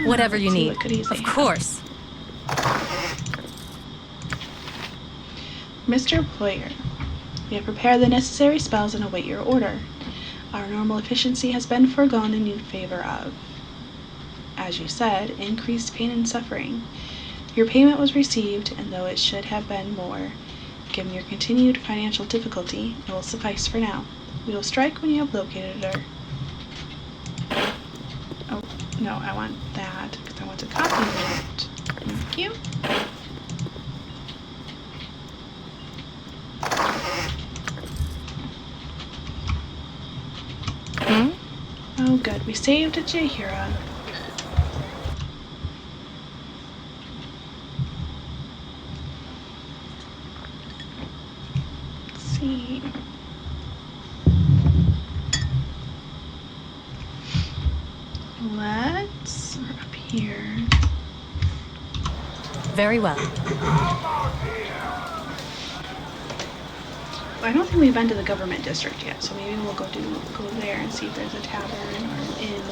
Whatever you need. Of course. Mr. Ployer, we have prepared the necessary spells and await your order. Our normal efficiency has been foregone in favor of, as you said, increased pain and suffering. Your payment was received, and though it should have been more, given your continued financial difficulty, it will suffice for now. We will strike when you have located her. Oh, no, I want that, because I want to copy that. Thank you. Oh, good. We saved a Jahira. Let's see. Let's up here. Very well. I don't think we've been to the government district yet, so maybe we'll go there and see if there's a tavern or an inn.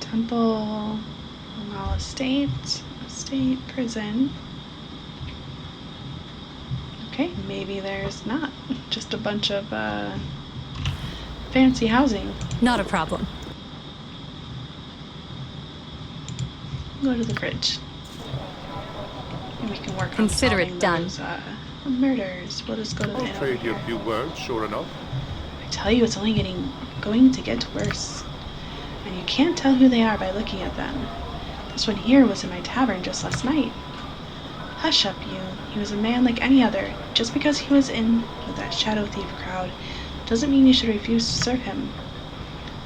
Temple, Mall Estate, Prison. Okay, maybe there's not just a bunch of fancy housing. Not a problem. Go to the fridge. And we can work Consider on it done. those murders. We'll just go to the inn. I'll trade you a few words, sure enough. I tell you, it's only going to get worse. And you can't tell who they are by looking at them. This one here was in my tavern just last night. Hush up, you. He was a man like any other. Just because he was in with that shadow thief crowd doesn't mean you should refuse to serve him.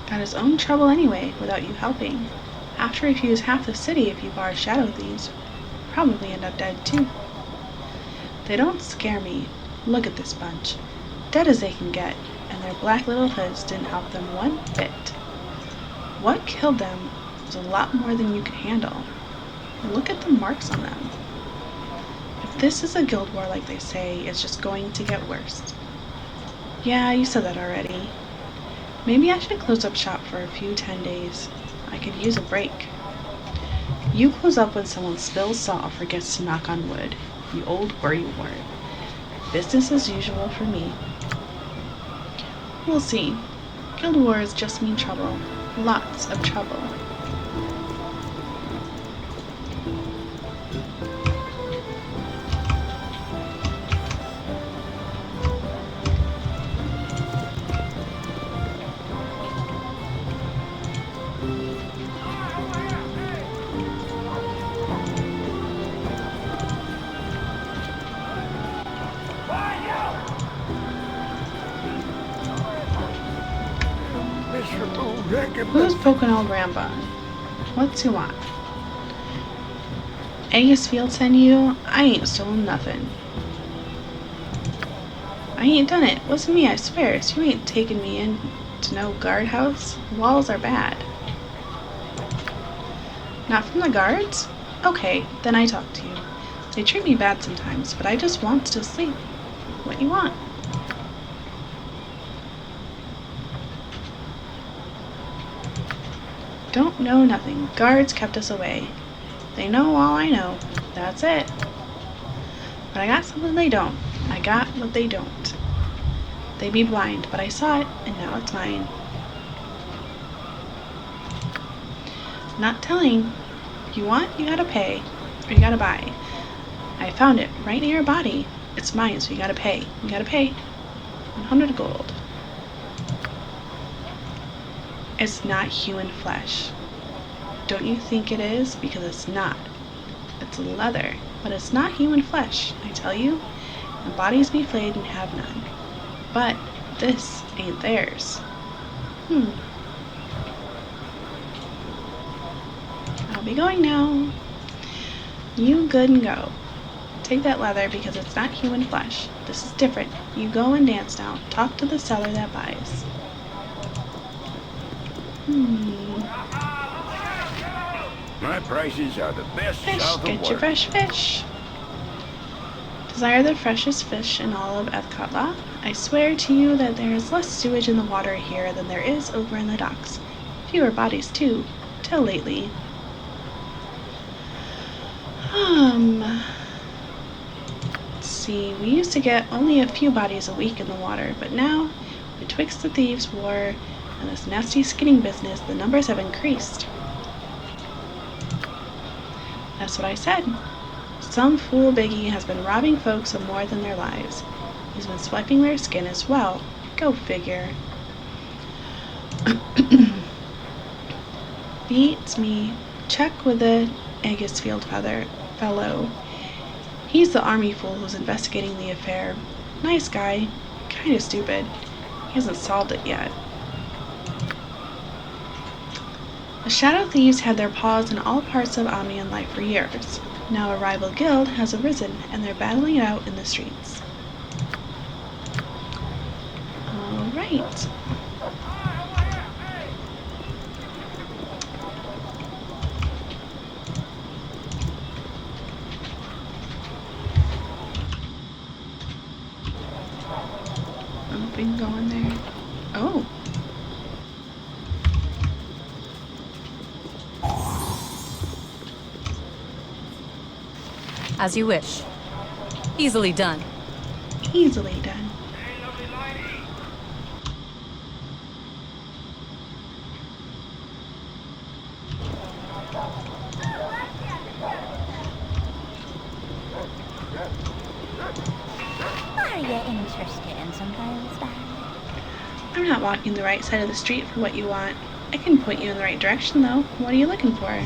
Got his own trouble anyway, without you helping. Have to refuse half the city if you bar shadow thieves. Probably end up dead too. They don't scare me. Look at this bunch. Dead as they can get, and their black little hoods didn't help them one bit. What killed them was a lot more than you could handle. Look at the marks on them. If this is a guild war like they say, it's just going to get worse. Yeah, you said that already. Maybe I should close up shop for a few 10 days. I could use a break. You close up when someone spills salt or forgets to knock on wood. You old worrywart. Business as usual for me. We'll see. Guild wars just mean trouble. Lots of trouble. Who's poking old Grandpa? What's he want? Angus Field send you? I ain't stolen nothing. I ain't done it. Wasn't me, I swear. So you ain't taken me in to no guardhouse. Walls are bad. Not from the guards? Okay, then I talk to you. They treat me bad sometimes, but I just want to sleep. What you want? Don't know nothing. Guards kept us away. They know all I know. That's it. But I got something they don't. I got what they don't. They be blind, but I saw it, and now it's mine. Not telling. If you want, you gotta pay. Or you gotta buy. I found it right near your body. It's mine, so you gotta pay. You gotta pay. 100 gold. It's not human flesh. Don't you think it is? Because it's not. It's leather, but it's not human flesh, I tell you. And bodies be flayed and have none. But this ain't theirs. I'll be going now. You good and go. Take that leather because it's not human flesh. This is different. You go and dance now. Talk to the seller that buys. My prices are the best Fish, south of get your Water. fresh fish. Desire the freshest fish in all of Ethkatla. I swear to you that there is less sewage in the water here than there is over in the docks. Fewer bodies too, till lately. Let's see, we used to get only a few bodies a week in the water, but now, betwixt the thieves' war and this nasty skinning business, the numbers have increased. That's what I said. Some fool biggie has been robbing folks of more than their lives. He's been swiping their skin as well. Go figure. Beats me. Check with the Agisfield fellow. He's the army fool who's investigating the affair. Nice guy. Kinda stupid. He hasn't solved it yet. The Shadow Thieves had their paws in all parts of Amian life for years. Now a rival guild has arisen, and they're battling it out in the streets. Alright. We can go in there. Oh. As you wish. Easily done. Easily done. Are you interested in some things, darling? I'm not walking the right side of the street for what you want. I can point you in the right direction, though. What are you looking for?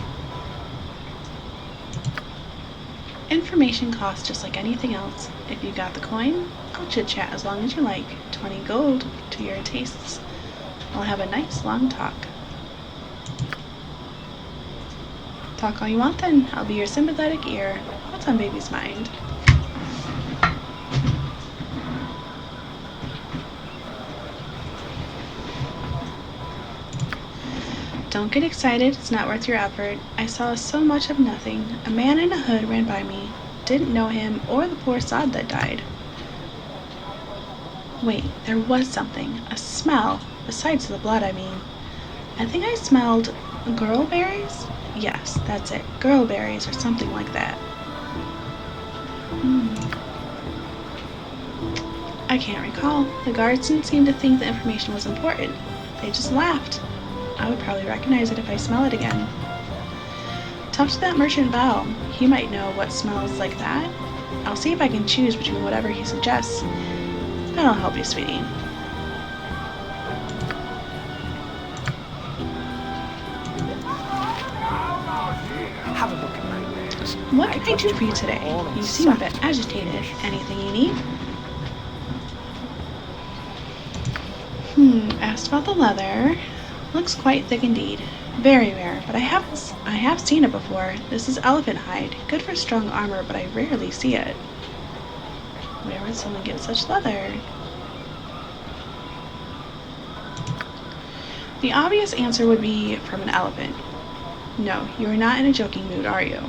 Information costs just like anything else. If you got the coin, I'll chit-chat as long as you like. 20 gold to your tastes. I'll have a nice long talk. Talk all you want then. I'll be your sympathetic ear. What's on baby's mind? Don't get excited, it's not worth your effort. I saw so much of nothing. A man in a hood ran by me. Didn't know him or the poor sod that died. Wait, there was something. A smell. Besides the blood, I mean. I think I smelled girl berries? Yes, that's it. Girl berries or something like that. I can't recall. The guards didn't seem to think the information was important. They just laughed. I would probably recognize it if I smell it again. Talk to that merchant Val. He might know what smells like that. I'll see if I can choose between whatever he suggests. That'll help you, sweetie. Have a look at my wares. What can I do for you today? You seem a bit agitated. Anything you need? Asked about the leather. Looks quite thick indeed. Very rare, but I have seen it before. This is elephant hide. Good for strong armor, but I rarely see it. Where would someone get such leather? The obvious answer would be from an elephant. No, you are not in a joking mood, are you?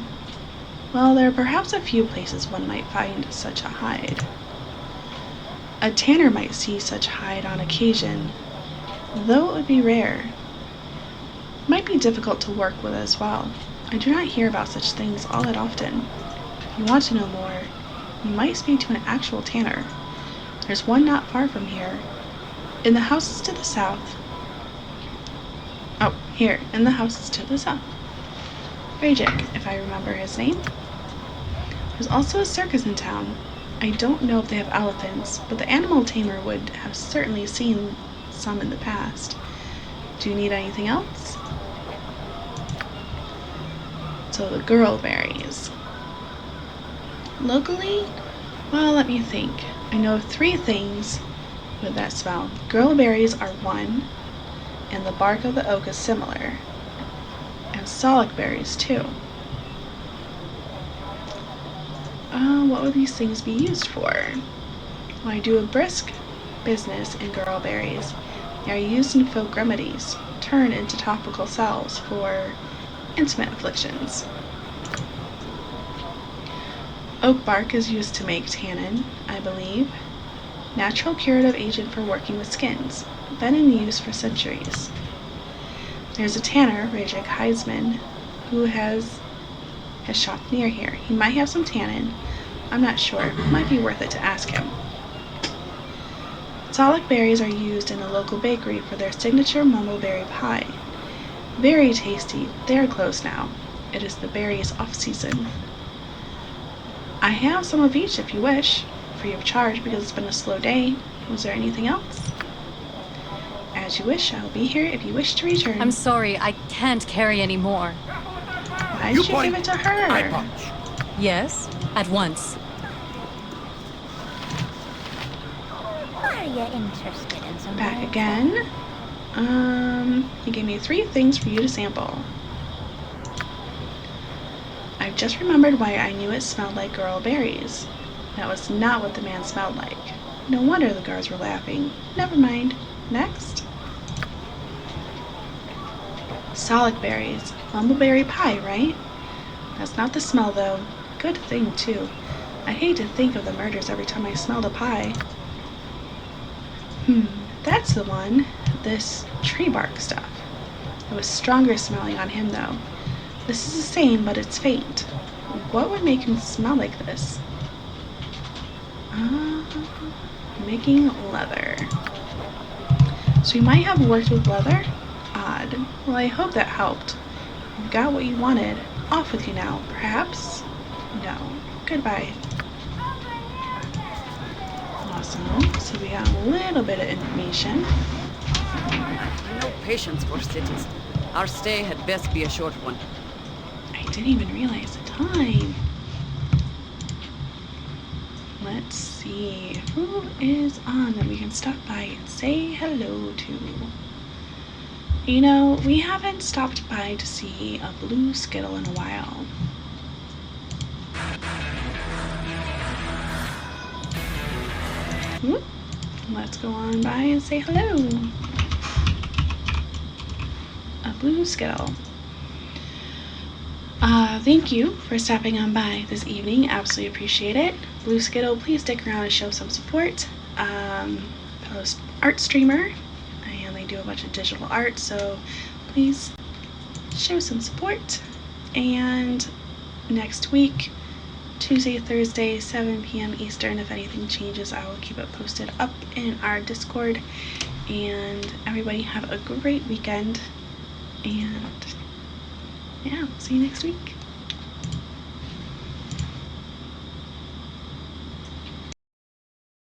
Well, there are perhaps a few places one might find such a hide. A tanner might see such hide on occasion, though it would be rare. It might be difficult to work with as well. I do not hear about such things all that often. If you want to know more, you might speak to an actual tanner. There's one not far from here. In the houses to the south. Oh, here, in the houses to the south. Rajik, if I remember his name. There's also a circus in town. I don't know if they have elephants, but the animal tamer would have certainly seen some in the past. Do you need anything else? So the girl berries. Locally? Well, let me think. I know of 3 things with that smell. Girl berries are one, and the bark of the oak is similar. And solic berries too. What would these things be used for? Well, I do a brisk business in girl berries. They are used in folk remedies, turned into topical salves for intimate afflictions. Oak bark is used to make tannin, I believe. Natural curative agent for working with skins. Been in use for centuries. There's a tanner, Rajik Heisman, who has shop near here. He might have some tannin. I'm not sure. Might be worth it to ask him. Solic berries are used in a local bakery for their signature mumbleberry pie. Very tasty. They are closed now. It is the berries off season. I have some of each if you wish, free of charge because it's been a slow day. Was there anything else? As you wish, I'll be here if you wish to return. I'm sorry, I can't carry any more. Why'd you give it to her? I punch. Yes, at once. Are you interested in some? Back again. He gave me 3 things for you to sample. I've just remembered why I knew it smelled like girl berries. That was not what the man smelled like. No wonder the guards were laughing. Never mind. Next. Solic berries. Mumbleberry pie, right? That's not the smell, though. Good thing, too. I hate to think of the murders every time I smelled a pie. That's the one. This tree bark stuff. It was stronger smelling on him, though. This is the same, but it's faint. What would make him smell like this? Making leather. So you might have worked with leather? Odd. Well, I hope that helped. You got what you wanted. Off with you now, perhaps? No. Goodbye. Awesome. So we got a little bit of information. No patience for cities. Our stay had best be a short one. I didn't even realize the time. Let's see who is on that we can stop by and say hello to. You know, we haven't stopped by to see a blue skittle in a while. Let's go on by and say hello. A blue skittle. Thank you for stopping on by this evening. Absolutely appreciate it. Blue Skittle, please stick around and show some support. Fellow art streamer, and they do a bunch of digital art, so please show some support. And next week, Tuesday, Thursday, 7 p.m. Eastern, if anything changes, I will keep it posted up in our Discord. And everybody have a great weekend. And yeah, see you next week.